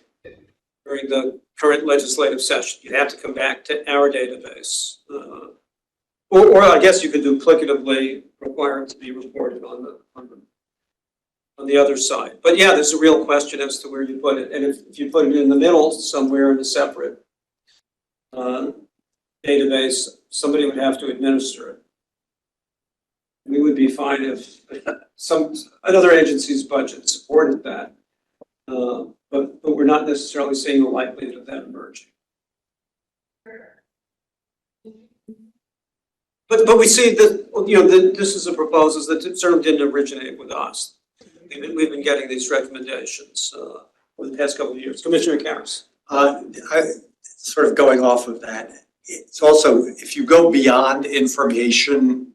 during the current legislative session. You'd have to come back to our database. Or I guess you could duplicatively require it to be reported on the other side. But yeah, there's a real question as to where you put it. And if you put it in the middle somewhere in a separate database, somebody would have to administer it. We would be fine if another agency's budget supported that. But we're not necessarily seeing the likelihood of that emerging. But we see that, this is a proposal that certainly didn't originate with us. We've been getting these recommendations over the past couple of years. Commissioner Karras. Sort of going off of that, it's also, if you go beyond information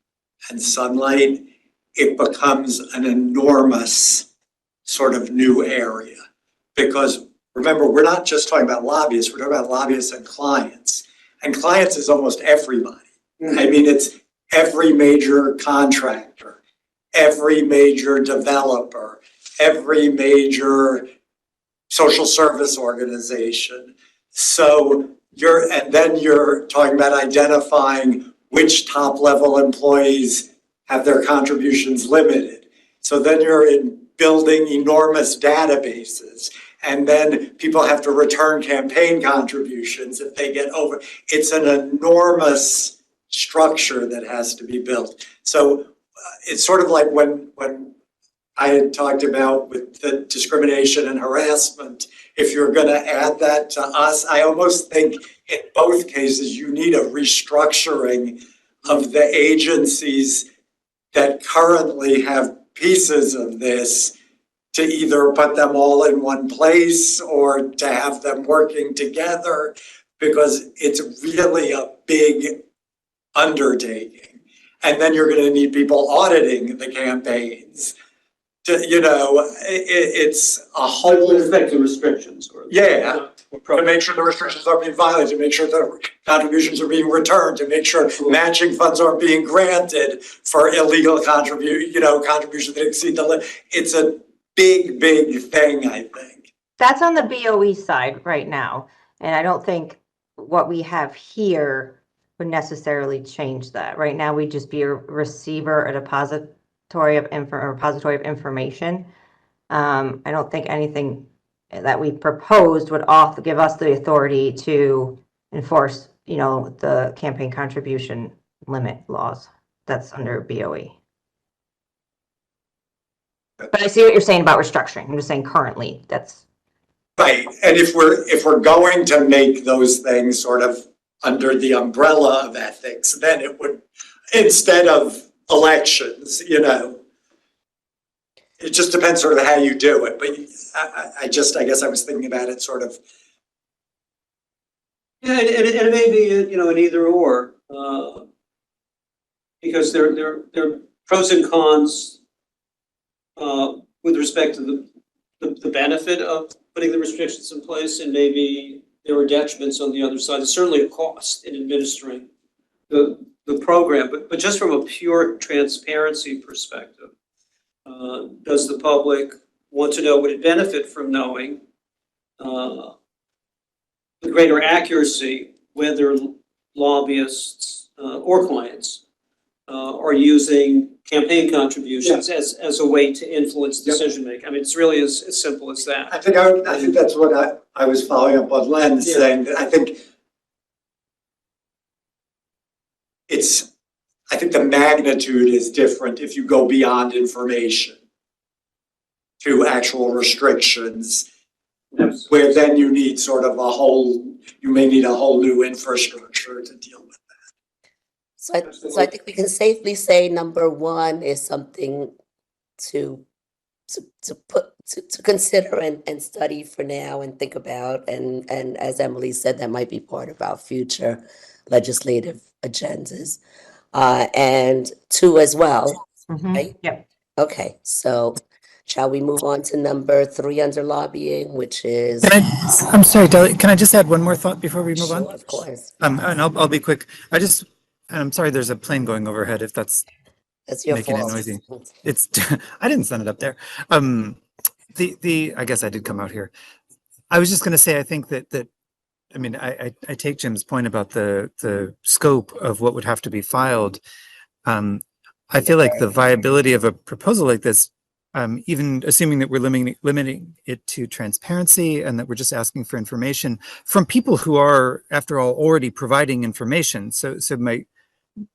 and sunlight, it becomes an enormous sort of new area. Because remember, we're not just talking about lobbyists, we're talking about lobbyists and clients. And clients is almost everybody. I mean, it's every major contractor, every major developer, every major social service organization. So and then you're talking about identifying which top level employees have their contributions limited. So then you're in building enormous databases. And then people have to return campaign contributions if they get over. It's an enormous structure that has to be built. So it's sort of like when I had talked about with the discrimination and harassment, if you're going to add that to us, I almost think in both cases you need a restructuring of the agencies that currently have pieces of this, to either put them all in one place or to have them working together, because it's really a big undertaking. And then you're going to need people auditing the campaigns. It's a whole. With respect to restrictions or. Yeah, to make sure the restrictions are being violated, to make sure the contributions are being returned, to make sure matching funds aren't being granted for illegal contributions that exceed the limit. It's a big thing, I think. That's on the BOE side right now. And I don't think what we have here would necessarily change that. Right now, we'd just be a receiver, a repository of information. I don't think anything that we proposed would give us the authority to enforce, the campaign contribution limit laws. That's under BOE. But I see what you're saying about restructuring. I'm just saying currently that's right. And if we're going to make those things sort of under the umbrella of ethics, then it would, instead of elections, it just depends sort of how you do it. But I guess I was thinking about it sort of. Yeah, and it may be, an either or, because there are pros and cons with respect to the benefit of putting the restrictions in place, and maybe there are detriments on the other side. There's certainly a cost in administering the program, but just from a pure transparency perspective, does the public want to know, would it benefit from knowing the greater accuracy whether lobbyists or clients are using campaign contributions as a way to influence decision making? I mean, it's really as simple as that. I think that's what I was following up on Len saying. That I think the magnitude is different if you go beyond information to actual restrictions, where then you need sort of you may need a whole new infrastructure to deal with that. So I think we can safely say number one is something to consider and study for now and think about, and as Emily said, that might be part of our future legislative agendas. And two as well, right? Yep. Okay, so shall we move on to number 3 under lobbying, which is? I'm sorry, Deli, can I just add one more thought before we move on? Sure, of course. And I'll be quick. I'm sorry, there's a plane going overhead, if that's Your making fault. it noisy. It's, I didn't send it up there. I guess I did come out here. I was just gonna say, I think that I mean, I take Jim's point about the scope of what would have to be filed. I feel like the viability of a proposal like this, even assuming that we're limiting it to transparency and that we're just asking for information from people who are, after all, already providing information. So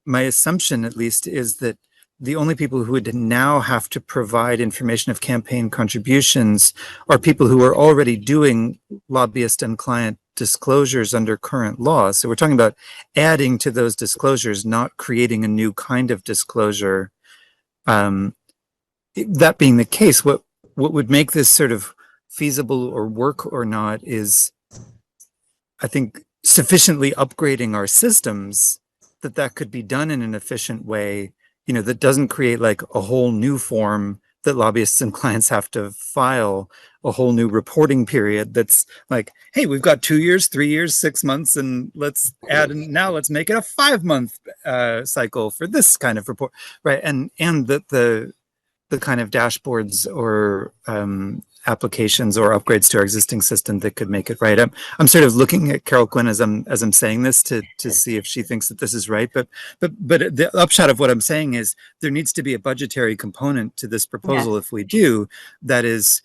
my assumption, at least, is that the only people who would now have to provide information of campaign contributions are people who are already doing lobbyist and client disclosures under current law. So we're talking about adding to those disclosures, not creating a new kind of disclosure. That being the case, what would make this sort of feasible or work or not is, I think, sufficiently upgrading our systems that could be done in an efficient way, that doesn't create like a whole new form that lobbyists and clients have to file a whole new reporting period that's like, hey, we've got 2 years, 3 years, 6 months, and let's add, and now let's make it a 5-month cycle for this kind of report, right? And the kind of dashboards or applications or upgrades to our existing system that could make it right. I'm sort of looking at Carol Quinn as I'm saying this to see if she thinks that this is right. But the upshot of what I'm saying is there needs to be a budgetary component to this proposal. Yes. If we do, that is,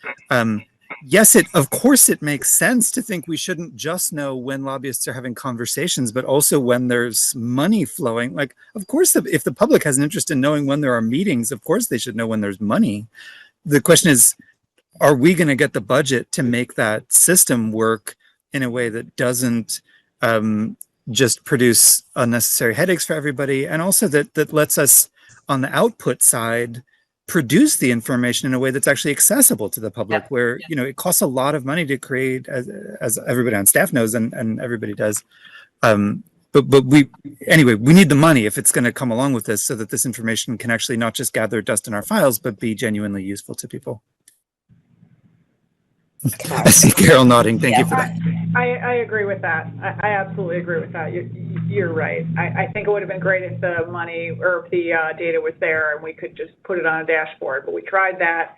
yes, of course it makes sense to think we shouldn't just know when lobbyists are having conversations, but also when there's money flowing. Like, of course, if the public has an interest in knowing when there are meetings, of course they should know when there's money. The question is, are we going to get the budget to make that system work in a way that doesn't just produce unnecessary headaches for everybody, and also that lets us, on the output side, produce the information in a way that's actually accessible to the public, where, you know, it costs a lot of money to create, as everybody on staff knows, and everybody does. But we need the money if it's going to come along with this, so that this information can actually not just gather dust in our files, but be genuinely useful to people. I see Carol nodding. Thank you for that. I agree with that. I absolutely agree with that. You're right. I think it would have been great if the money or if the data was there and we could just put it on a dashboard, but we tried that.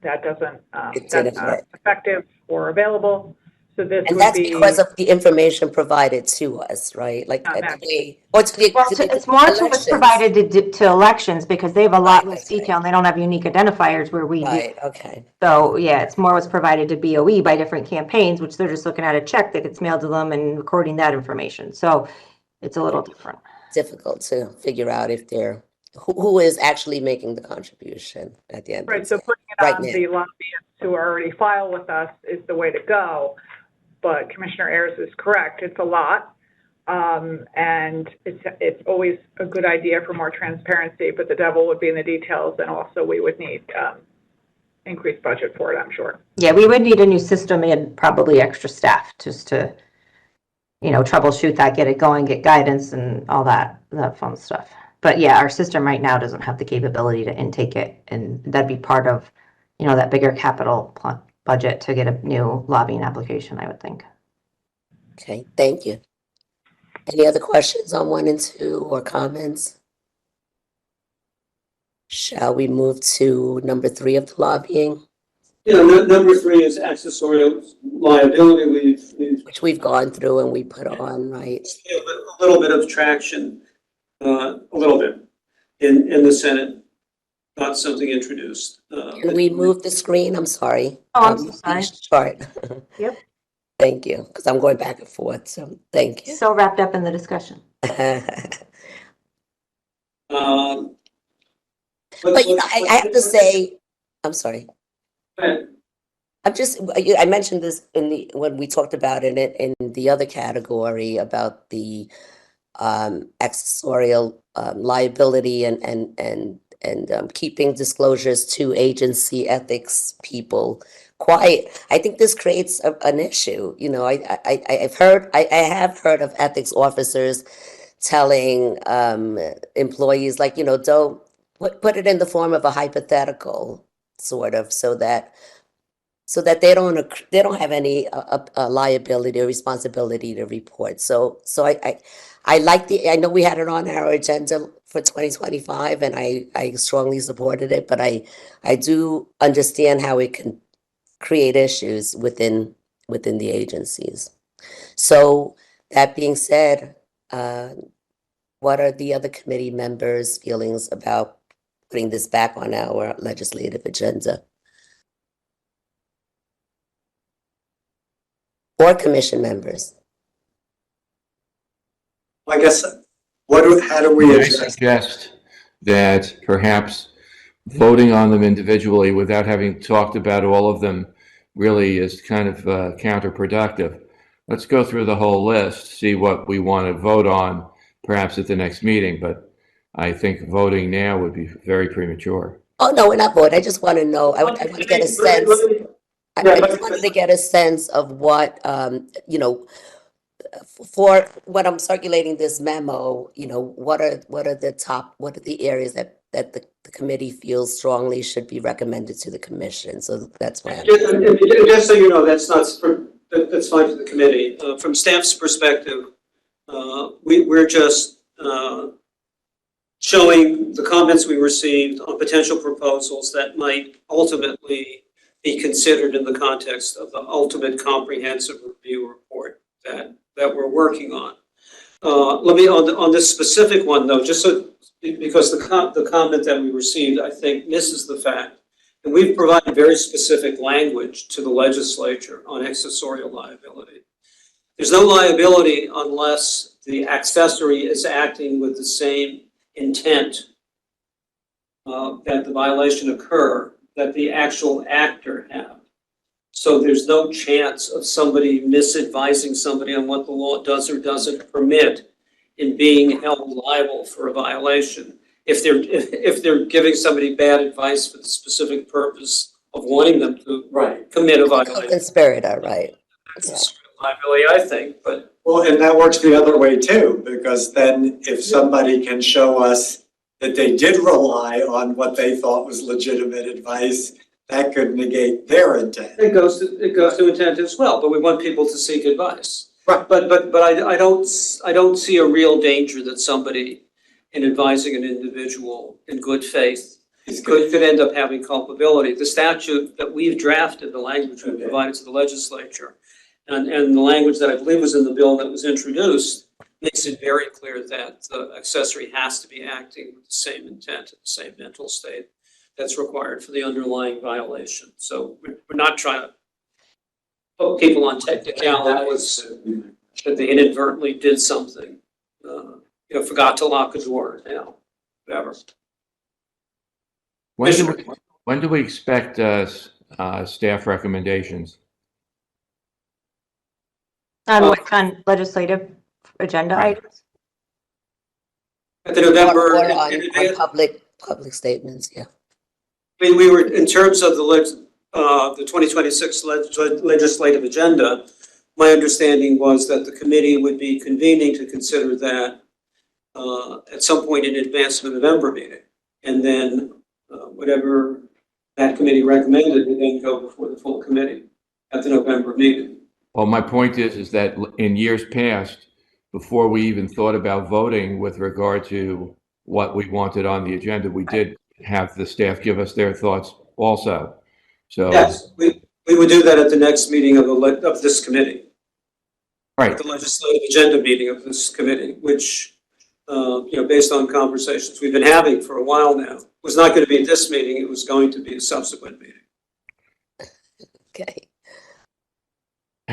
That doesn't, that's not effective or available. So this And would that's be, because of the information provided to us, right? Like, It's more to what's provided to elections, because they have a lot less detail and they don't have unique identifiers where we do. Right, okay. So yeah, it's more what's provided to BOE by different campaigns, which they're just looking at a check that gets mailed to them and recording that information. So it's a little different. Difficult to figure out if they're, who is actually making the contribution at the end. right, so putting it on the lobbyists who already file with us is the way to go. But Commissioner Ayers is correct. It's a lot. And it's always a good idea for more transparency, but the devil would be in the details. And also we would need increased budget for it, I'm sure. Yeah, we would need a new system and probably extra staff just to, you know, troubleshoot that, get it going, get guidance and all that fun stuff. But yeah, our system right now doesn't have the capability to intake it. And that'd be part of, you know, that bigger capital budget to get a new lobbying application, I would think. Okay, thank you. Any other questions on 1 and 2 or comments? Shall we move to number 3 of the lobbying? Yeah, number 3 is accessorial liability. Which we've gone through and we put on, right? A little bit of traction, a little bit in the Senate. Not something introduced. Can we move the screen? I'm sorry. Oh, I'm so sorry. Chart. Yep. Thank you, because I'm going back and forth, so thank you. So wrapped up in the discussion. But you know, I have to say, I'm sorry. I mentioned this when we talked about it in the other category about the accessorial liability and keeping disclosures to agency ethics people quiet. I think this creates an issue. You know, I have heard of ethics officers telling employees, like, you know, don't put it in the form of a hypothetical, sort of, so that they don't have any liability or responsibility to report. So I know we had it on our agenda for 2025, and I strongly supported it, but I do understand how it can create issues within the agencies. So that being said, what are the other committee members' feelings about putting this back on our legislative agenda? Or commission members? I guess, how do we I address? suggest that perhaps voting on them individually without having talked about all of them really is kind of counterproductive. Let's go through the whole list, see what we want to vote on, perhaps at the next meeting, but I think voting now would be very premature. Oh, no, we're not voting. I just want to know, I want to get a sense. I just wanted to get a sense of what, you know, for when I'm circulating this memo, you know, what are the areas that that the committee feels strongly should be recommended to the commission. So that's why. Just so you know, that's fine for the committee. From staff's perspective, we're just showing the comments we received on potential proposals that might ultimately be considered in the context of the ultimate comprehensive review report that we're working on. Let me, on this specific one though, just so, because the comment that we received, I think, misses the fact, and we've provided very specific language to the legislature on accessorial liability. There's no liability unless the accessory is acting with the same intent that the violation occur that the actual actor had. So there's no chance of somebody misadvising somebody on what the law does or doesn't permit in being held liable for a violation. If they're giving somebody bad advice for the specific purpose of wanting them to commit a violation. Co-conspirator, right? That's liability, I think, but. Well, and that works the other way too, because then if somebody can show us that they did rely on what they thought was legitimate advice, that could negate their intent. It goes to intent as well, but we want people to seek advice. Right. But I don't see a real danger that somebody in advising an individual in good faith could end up having culpability. The statute that we've drafted, the language we provided to the legislature, and the language that I believe was in the bill that was introduced, makes it very clear that the accessory has to be acting with the same intent, the same mental state that's required for the underlying violation. So we're not trying to put people on technicalities that they inadvertently did something, forgot to lock a door, whatever. When do we expect staff recommendations? On legislative agenda items? At the November. Or on public statements, yeah. We were, in terms of the 2026 legislative agenda, my understanding was that the committee would be convening to consider that at some point in advance of the November meeting. And then whatever that committee recommended would then go before the full committee at the November meeting. Well, my point is that in years past, before we even thought about voting with regard to what we wanted on the agenda, we did have the staff give us their thoughts also. So yes, we would do that at the next meeting of this committee. Right. The legislative agenda meeting of this committee, which, based on conversations we've been having for a while now, was not going to be at this meeting. It was going to be a subsequent meeting. Okay.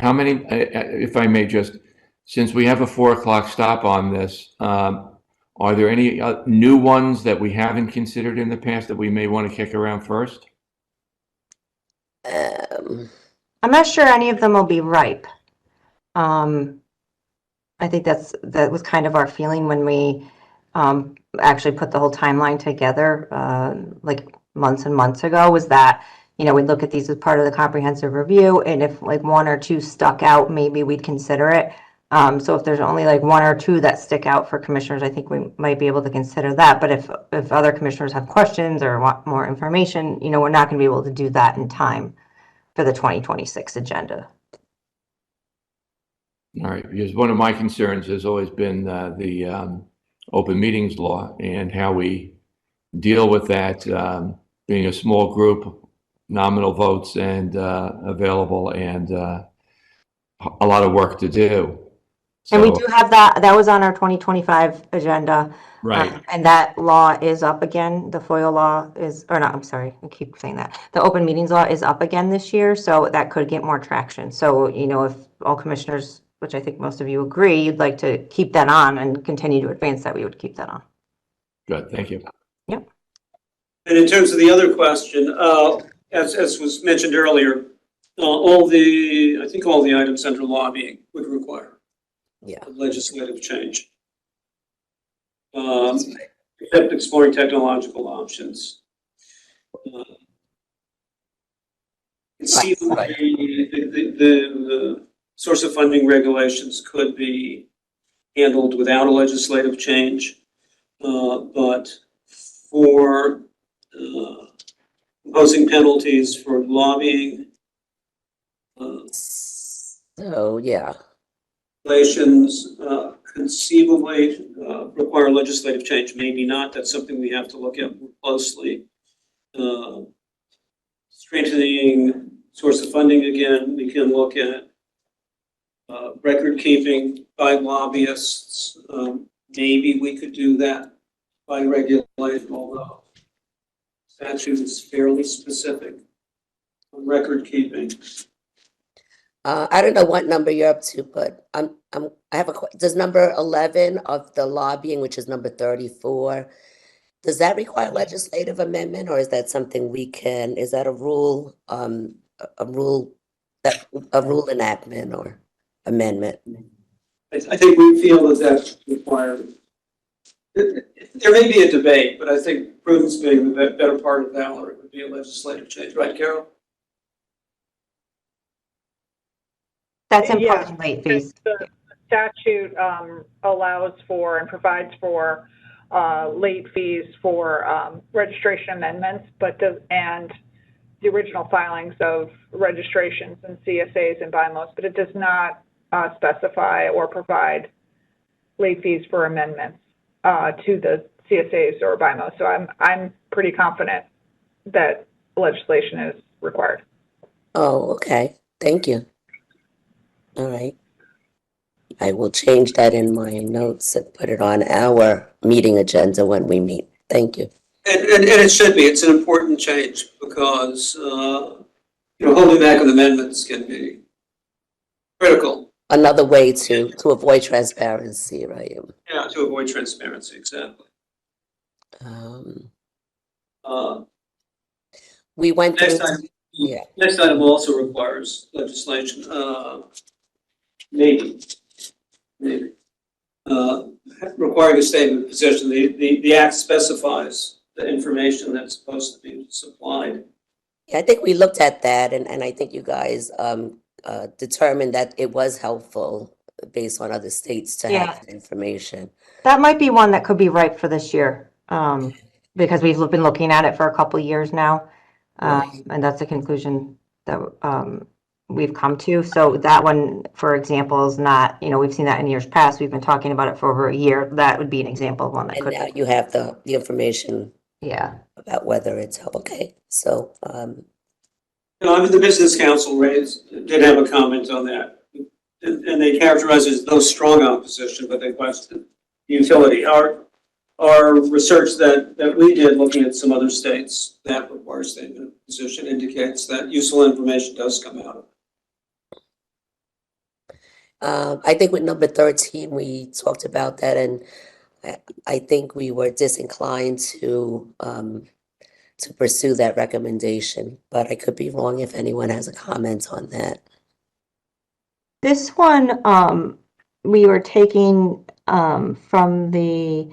how many, if I may just, since we have a 4 o'clock stop on this, are there any new ones that we haven't considered in the past that we may want to kick around first? I'm not sure any of them will be ripe. I think that was kind of our feeling when we actually put the whole timeline together, like months and months ago, was that, we'd look at these as part of the comprehensive review, and if like 1 or 2 stuck out, maybe we'd consider it. So if there's only like 1 or 2 that stick out for commissioners, I think we might be able to consider that. But if other commissioners have questions or want more information, we're not going to be able to do that in time for the 2026 agenda. All right, because one of my concerns has always been the open meetings law and how we deal with that, being a small group, nominal votes and available, and a lot of work to do. So, And we do have that was on our 2025 agenda. right. And that law is up again. The FOIL law is, or not, I'm sorry, I keep saying that. The open meetings law is up again this year, so that could get more traction. So, if all commissioners, which I think most of you agree, you'd like to keep that on and continue to advance that, we would keep that on. Good, thank you. Yep. And in terms of the other question, as was mentioned earlier, all the items under lobbying would require legislative change. Except exploring technological options. Conceivably, the source of funding regulations could be handled without a legislative change, but for imposing penalties for lobbying, So, yeah, regulations conceivably require legislative change, maybe not. That's something we have to look at more closely. Strengthening source of funding again, we can look at record keeping by lobbyists. Maybe we could do that by regulation, although statute is fairly specific on record keeping. I don't know what number you're up to, but I have does number 11 of the lobbying, which is number 34, does that require legislative amendment, or is that something we can, is that a rule enactment or amendment? I think we feel that that's required. There may be a debate, but I think prudence being the better part of valor, it would be a legislative change, right, Carol? That's Yeah. imposing late fees. The statute allows for and provides for late fees for registration amendments, and the original filings of registrations and CSAs and BIMOs, but it does not specify or provide late fees for amendments to the CSAs or BIMOs. So I'm pretty confident that legislation is required. Oh, okay. Thank you. All right. I will change that in my notes and put it on our meeting agenda when we meet. Thank you. And it should be. It's an important change because holding back on amendments can be critical. Another way to avoid transparency, right? Yeah, to avoid transparency, exactly. We went through. Next item also requires legislation. Maybe. Requiring a statement of position. The act specifies the information that's supposed to be supplied. Yeah, I think we looked at that, and I think you guys determined that it was helpful based on other states to have that information. That might be one that could be ripe for this year, because we've been looking at it for a couple of years now. And that's the conclusion that we've come to. So that one, for example, is not, we've seen that in years past. We've been talking about it for over a year. That would be an example of one that could. And now you have the information. Yeah. About whether it's okay. So, the Business Council did have a comment on that, and they characterize it as no strong opposition, but they question the utility. Our research that we did looking at some other states that require statement of position indicates that useful information does come out of it. I think with number 13, we talked about that, and I think we were disinclined to pursue that recommendation, but I could be wrong if anyone has a comment on that. This one, we were taking from the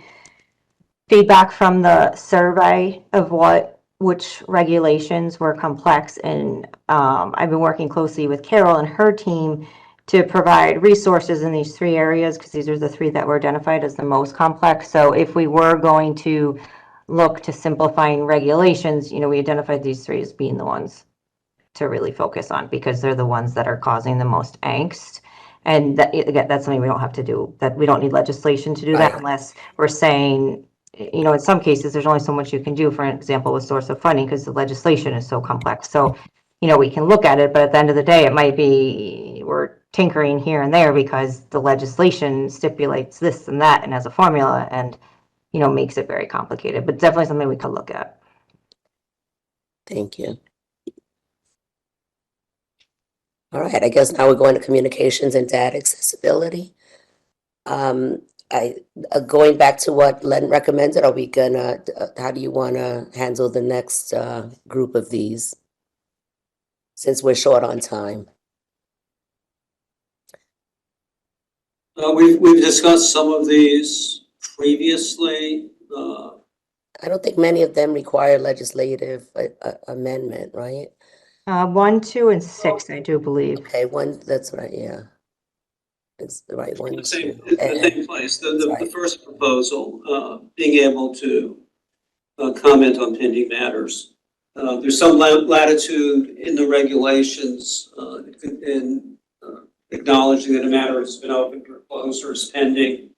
feedback from the survey of which regulations were complex, and I've been working closely with Carol and her team to provide resources in these three areas, because these are the three that were identified as the most complex. So if we were going to look to simplifying regulations, we identified these three as being the ones to really focus on, because they're the ones that are causing the most angst. And that's something we don't have to do, that we don't need legislation to do that, unless we're saying, in some cases, there's only so much you can do, for example, with source of funding, because the legislation is so complex. So, we can look at it, but at the end of the day, it might be we're tinkering here and there because the legislation stipulates this and that and has a formula, and makes it very complicated, but definitely something we could look at. Thank you. All right, I guess now we're going to communications and data accessibility. Going back to what Len recommended, how do you want to handle the next group of these, since we're short on time? We've discussed some of these previously. I don't think many of them require legislative amendment, right? 1, 2, and 6, I do believe. Okay, that's right, yeah. It's the right one. The same place. The first proposal, being able to comment on pending matters. There's some latitude in the regulations in acknowledging that a matter has been opened or closed or is pending,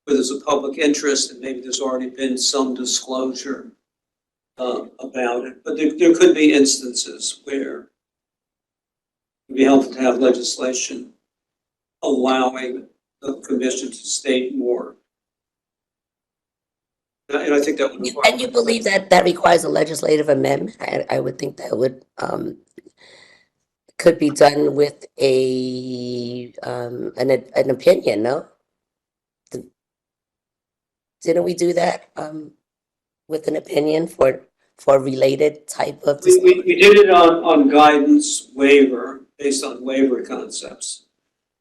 where there's a public interest and maybe there's already been some disclosure about it. But there could be instances where it would be helpful to have legislation allowing the commission to state more. And I think that would require. And you believe that that requires a legislative amendment? I would think that would, could be done with an opinion, no? Didn't we do that, with an opinion for related type of? We did it on guidance waiver, based on waiver concepts.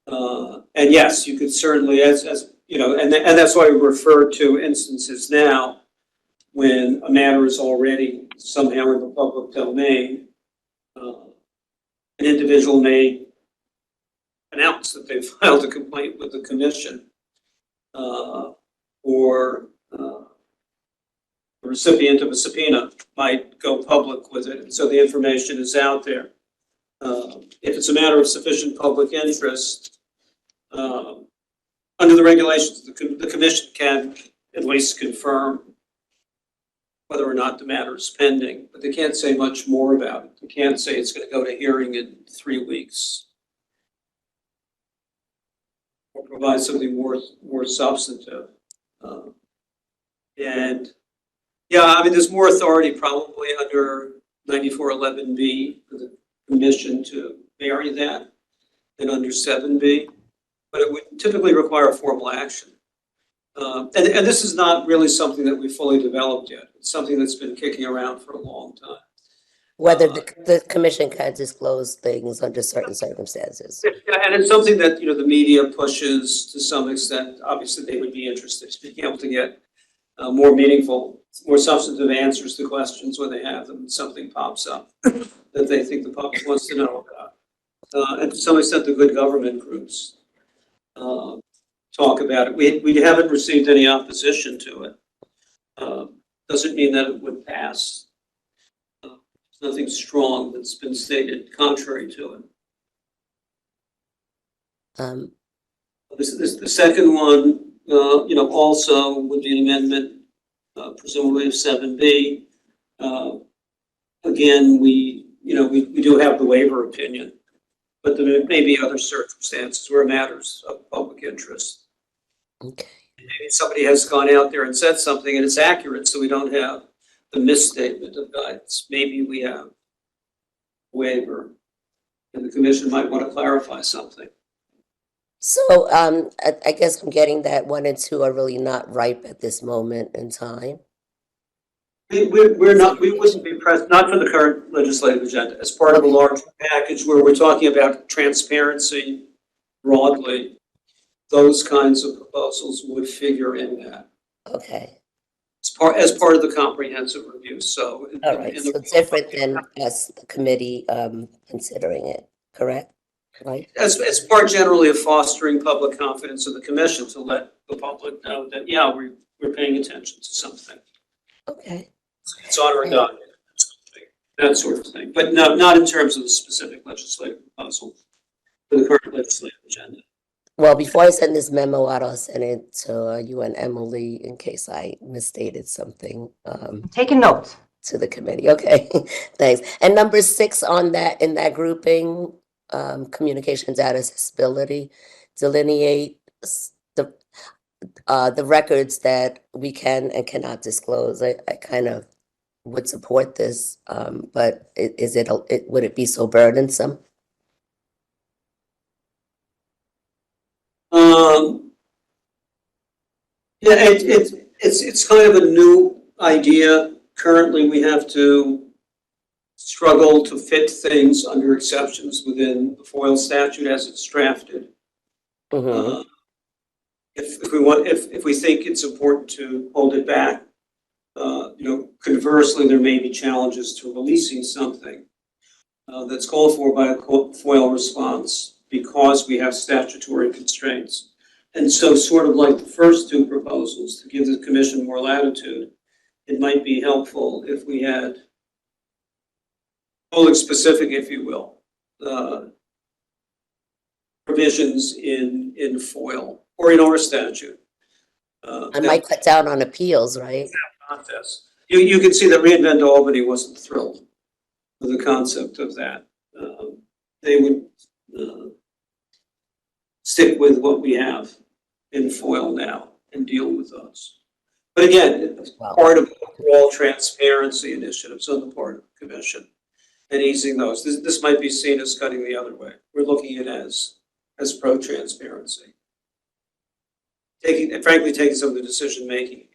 And yes, you could certainly, as you know, and that's why we refer to instances now when a matter is already somehow in the public domain. An individual may announce that they filed a complaint with the commission, or the recipient of a subpoena might go public with it, and so the information is out there. If it's a matter of sufficient public interest, under the regulations, the commission can at least confirm whether or not the matter is pending, but they can't say much more about it. They can't say it's going to go to hearing in 3 weeks, or provide something more substantive. And yeah, I mean, there's more authority probably under 9411B for the commission to vary that than under 7B, but it would typically require formal action. And this is not really something that we fully developed yet. It's something that's been kicking around for a long time. Whether the commission can disclose things under certain circumstances. Yeah, and it's something that, you know, the media pushes to some extent. Obviously, they would be interested in being able to get more meaningful, more substantive answers to questions when they have them and something pops up that they think the public wants to know about. And to some extent, the good government groups talk about it. We haven't received any opposition to it. Doesn't mean that it would pass. There's nothing strong that's been stated contrary to it. The second one, you know, also would be an amendment, presumably of 7B. Again, we do have the waiver opinion, but there may be other circumstances where matters of public interest. Okay. Maybe somebody has gone out there and said something and it's accurate, so we don't have the misstatement of guidance. Maybe we have a waiver, and the commission might want to clarify something. So, I guess I'm getting that 1 and 2 are really not ripe at this moment in time. We wouldn't be present, not for the current legislative agenda, as part of a larger package where we're talking about transparency broadly. Those kinds of proposals would figure in that. Okay, As part of the comprehensive review, so. all right, so it's different than us, the committee, considering it, correct? Right? As part generally of fostering public confidence in the commission, to let the public know that, yeah, we're paying attention to something. Okay. It's on our docket, that sort of thing, but not in terms of the specific legislative proposal for the current legislative agenda. Well, before I send this memo out, I'll send it to you and Emily in case I misstated something. Taking notes. To the committee. Okay, thanks. And number 6 on that, in that grouping, communication data accessibility, delineate the records that we can and cannot disclose. I kind of would support this, but would it be so burdensome? Yeah, it's kind of a new idea. Currently, we have to struggle to fit things under exceptions within the FOIL statute as it's drafted. Mm-hmm. If we think it's important to hold it back, conversely, there may be challenges to releasing something that's called for by a FOIL response because we have statutory constraints. And so, sort of like the first 2 proposals, to give the commission more latitude, it might be helpful if we had COELIG specific, if you will, provisions in FOIL or in our statute. I might cut down on appeals, right? Contest. You can see that reInvent Albany wasn't thrilled with the concept of that. They would stick with what we have in FOIL now and deal with those. But again, it's part of overall transparency initiatives on the part of the commission and easing those. This might be seen as cutting the other way. We're looking at it as pro-transparency. Frankly, taking some of the decision making,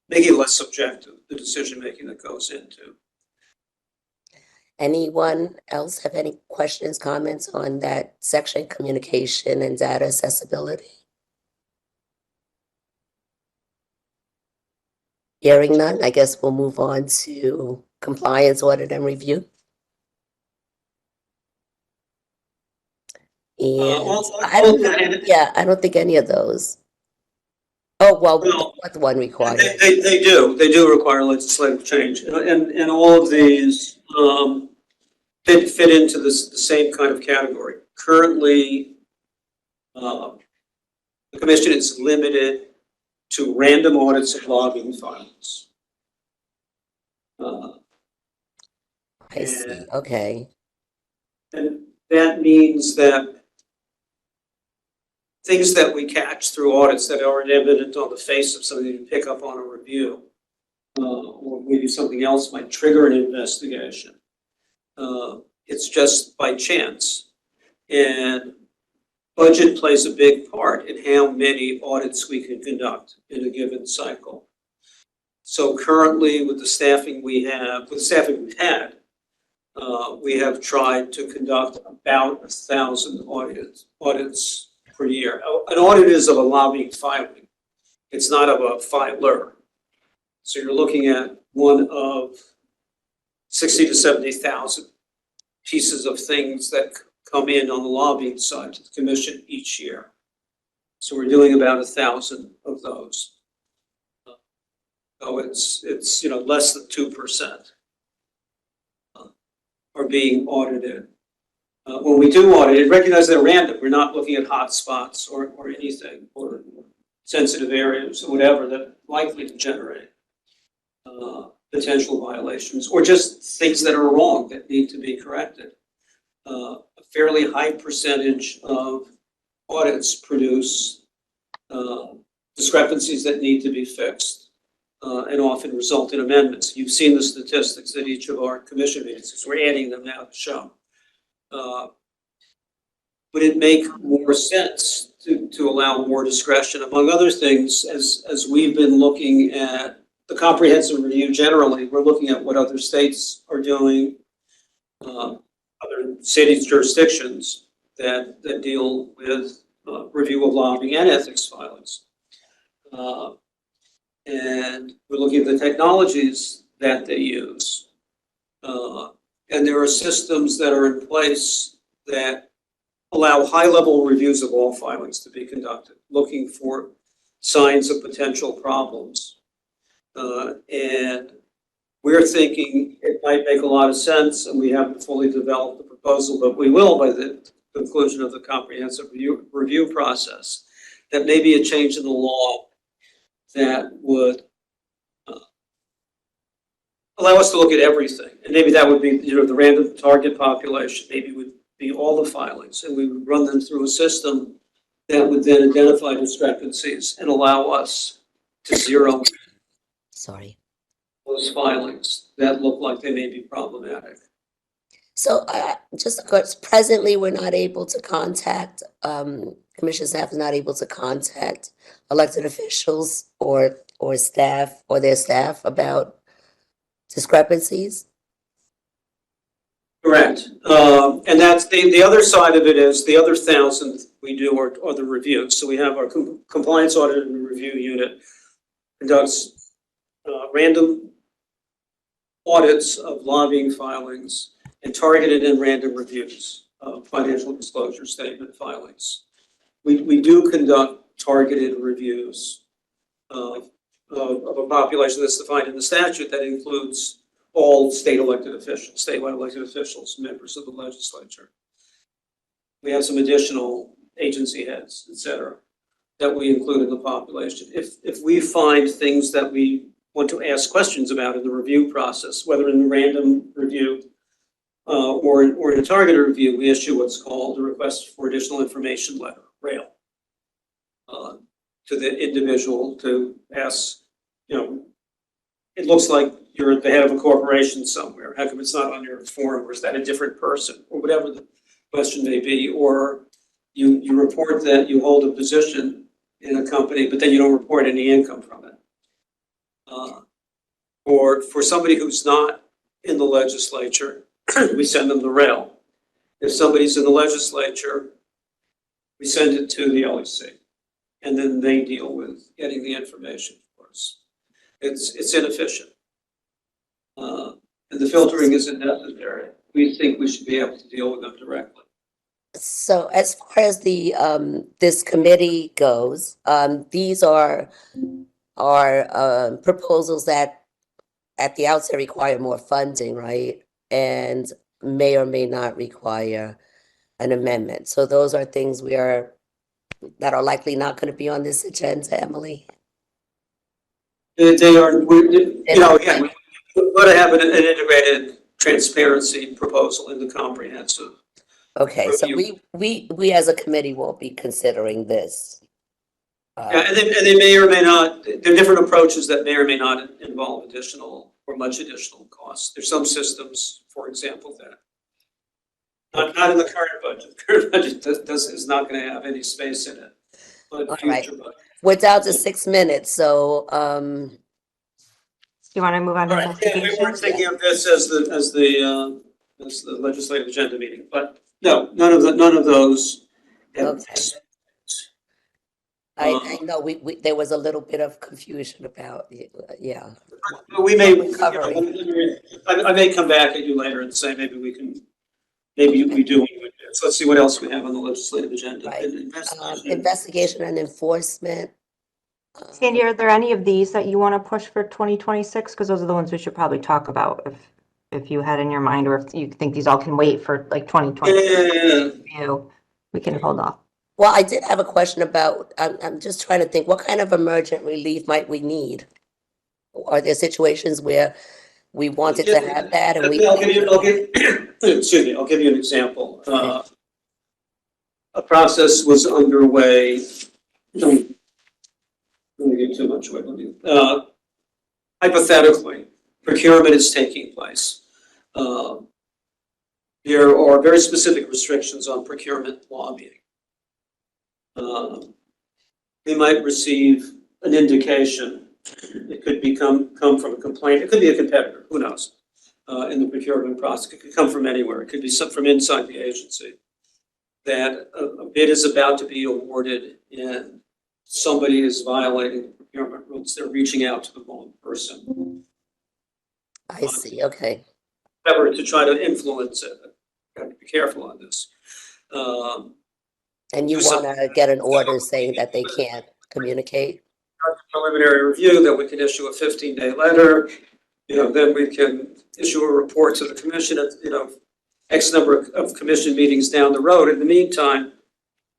making it less subjective, the decision making that goes into. Anyone else have any questions, comments on that section, communication and data accessibility? Hearing none, I guess we'll move on to compliance, audit, and review. And I don't think any of those. Oh, well, what the one required? They do require legislative change, and all of these fit into the same kind of category. Currently, the commission is limited to random audits of lobbying filings. I see. Okay. And that means that things that we catch through audits that aren't evident on the face of something you pick up on a review, or maybe something else might trigger an investigation. It's just by chance. And budget plays a big part in how many audits we can conduct in a given cycle. So currently, with the staffing we have, with the staffing we've had, we have tried to conduct about 1,000 audits per year. An audit is of a lobbying filing. It's not of a filer. So you're looking at one of 60 to 70,000 pieces of things that come in on the lobbying side to the commission each year. So we're doing about 1,000 of those. So it's less than 2% are being audited. When we do audit it, recognize they're random. We're not looking at hot spots or anything, or sensitive areas or whatever that are likely to generate potential violations, or just things that are wrong that need to be corrected. A fairly high percentage of audits produce discrepancies that need to be fixed, and often result in amendments. You've seen the statistics at each of our commission meetings, because we're adding them now to show. Would it make more sense to allow more discretion? Among other things, as we've been looking at the comprehensive review generally, we're looking at what other states are doing, other cities' jurisdictions that deal with review of lobbying and ethics filings. And we're looking at the technologies that they use. And there are systems that are in place that allow high-level reviews of all filings to be conducted, looking for signs of potential problems. And we're thinking it might make a lot of sense, and we haven't fully developed the proposal, but we will by the conclusion of the comprehensive review process, that maybe a change in the law that would allow us to look at everything. And maybe that would be, the random target population, maybe would be all the filings, and we would run them through a system that would then identify discrepancies and allow us to zero those filings that look like they may be problematic. So just because presently we're not able to contact, commission staff is not able to contact elected officials or staff or their staff about discrepancies? Correct. And that's the other side of it is the other 1,000 we do are the reviews. So we have our compliance audit and review unit conducts random audits of lobbying filings and targeted and random reviews of financial disclosure statement filings. We do conduct targeted reviews of of a population that's defined in the statute that includes all state elected officials, statewide elected officials, members of the legislature. We have some additional agency heads, et cetera, that we include in the population. If we find things that we want to ask questions about in the review process, whether in the random review or in a targeted review, we issue what's called a request for additional information letter, RAIL, to the individual to ask, it looks like you're the head of a corporation somewhere. How come it's not on your form, or is that a different person, or whatever the question may be? Or you report that you hold a position in a company, but then you don't report any income from it. Or for somebody who's not in the legislature, we send them the RAIL. If somebody's in the legislature, we send it to the LEC, and then they deal with getting the information for us. It's inefficient. And the filtering isn't necessary. We think we should be able to deal with them directly. So as far as the this committee goes, these are proposals that at the outset require more funding, right? And may or may not require an amendment. So those are things that are likely not going to be on this agenda, Emily. They are, again, we want to have an integrated transparency proposal in the comprehensive. Okay, so review. we as a committee will be considering this. Yeah, and they may or may not, there are different approaches that may or may not involve additional or much additional costs. There's some systems, for example, that not in the current budget. The current budget is not going to have any space in it. But All future right. budget. We're down to 6 minutes, so Do you want to move on to All right, yeah, we investigation? weren't thinking of this as the legislative agenda meeting, but no, none of those. Okay. I know we there was a little bit of confusion about yeah. We may, Recovery. I may come back at you later and say maybe we do. So let's see what else we have on the legislative agenda. Right. Investigation. Investigation and enforcement. Sandy, are there any of these that you want to push for 2026? Because those are the ones we should probably talk about if you had in your mind, or if you think these all can wait for like 2020. We can hold off. Well, I did have a question about, I'm just trying to think, what kind of emergent relief might we need? Are there situations where we wanted to have that and we? I'll give excuse me, I'll give you an example. A process was underway. Don't get too much away. Hypothetically, procurement is taking place. There are very specific restrictions on procurement lobbying. We might receive an indication. It could come from a complaint. It could be a competitor. Who knows? In the procurement process, it could come from anywhere. It could be from inside the agency. That a bid is about to be awarded, and somebody is violating the procurement rules. They're reaching out to the wrong person. I see, okay. However, to try to influence it, got to be careful on this. And you want to get an order saying that they can't communicate? Preliminary review, that we can issue a 15-day letter. Then we can issue a report to the commission at, X number of commission meetings down the road. In the meantime,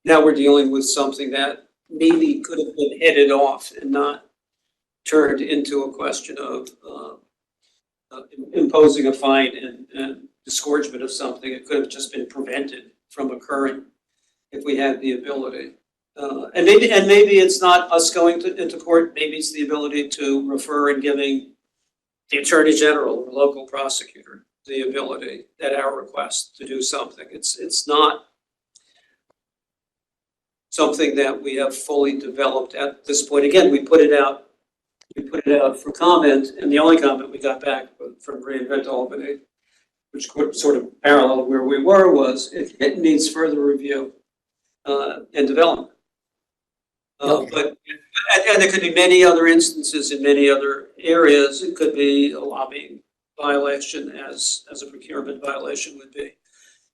now we're dealing with something that maybe could have been headed off and not turned into a question of imposing a fine and disgorgement of something. It could have just been prevented from occurring if we had the ability. And maybe it's not us going into court. Maybe it's the ability to refer and giving the Attorney General or local prosecutor the ability at our request to do something. It's not something that we have fully developed at this point. Again, we put it out for comment, and the only comment we got back from Reinvent Albany, which sort of paralleled where we were, was it needs further review and development. But there could be many other instances in many other areas. It could be a lobbying violation as a procurement violation would be.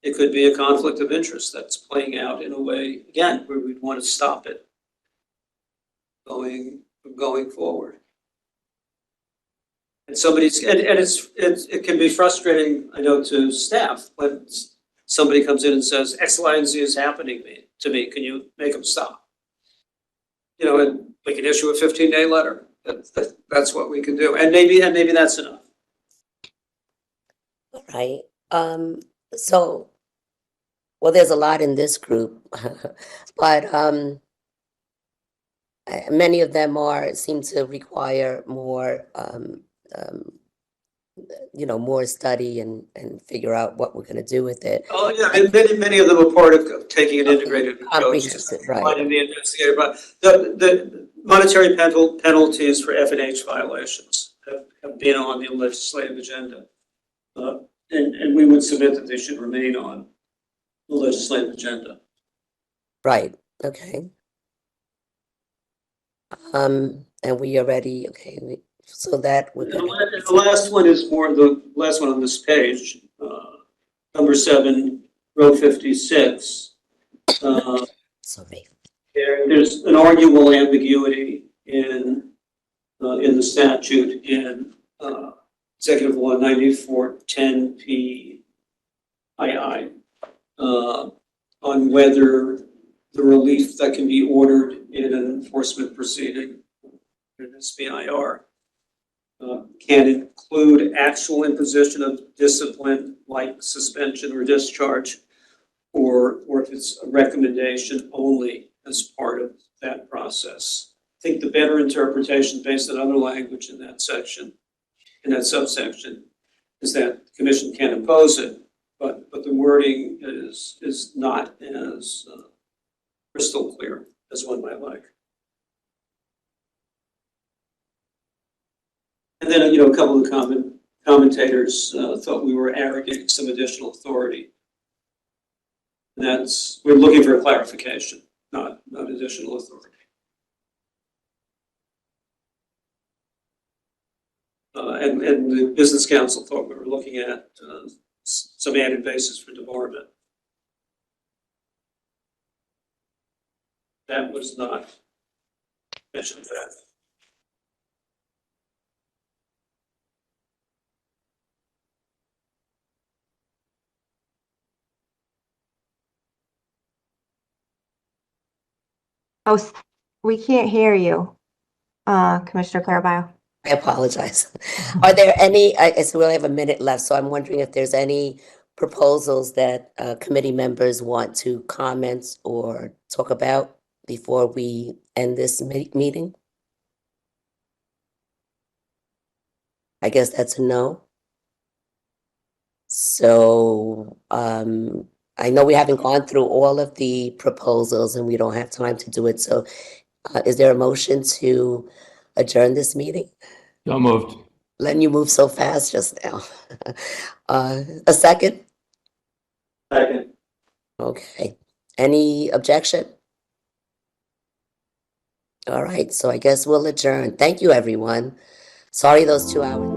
It could be a conflict of interest that's playing out in a way, again, where we'd want to stop it going forward. And it can be frustrating, I know, to staff when somebody comes in and says, X, Y, and Z is happening to me. Can you make them stop? You know, and we can issue a 15-day letter. That's what we can do. And maybe that's enough. All right. So, well, there's a lot in this group, but many of them seem to require more, more study and figure out what we're going to do with it. Oh, yeah, and many of them are part of taking an integrated approach. Comprehensive, right. Finding the investigator, but the monetary penalties for F&H violations have been on the legislative agenda. And we would submit that they should remain on the legislative agenda. Right, okay. And we already, okay, so that we're gonna. The last one is the last one on this page, number 7, row 56. Sorry. There's an arguable ambiguity in the statute in Executive Law 9410 PII on whether the relief that can be ordered in an enforcement proceeding, an SBIR, can include actual imposition of discipline like suspension or discharge, or if it's a recommendation only as part of that process. I think the better interpretation based on other language in that section, in that subsection, is that the commission can impose it, but the wording is not as crystal clear as one might like. And then, a couple of commentators thought we were arrogating some additional authority. And we're looking for a clarification, not additional authority. And the business council thought we were looking at some added basis for debarment. That was not mentioned that. Oh, we can't hear you, Commissioner Carabao. I apologize. Are there any, so we only have a minute left, so I'm wondering if there's any proposals that committee members want to comment or talk about before we end this meeting? I guess that's a no. So I know we haven't gone through all of the proposals and we don't have time to do it. So is there a motion to adjourn this meeting? So moved. Letting you move so fast just now. A second? Second. Okay. Any objection? All right, so I guess we'll adjourn. Thank you, everyone. Sorry those 2 hours.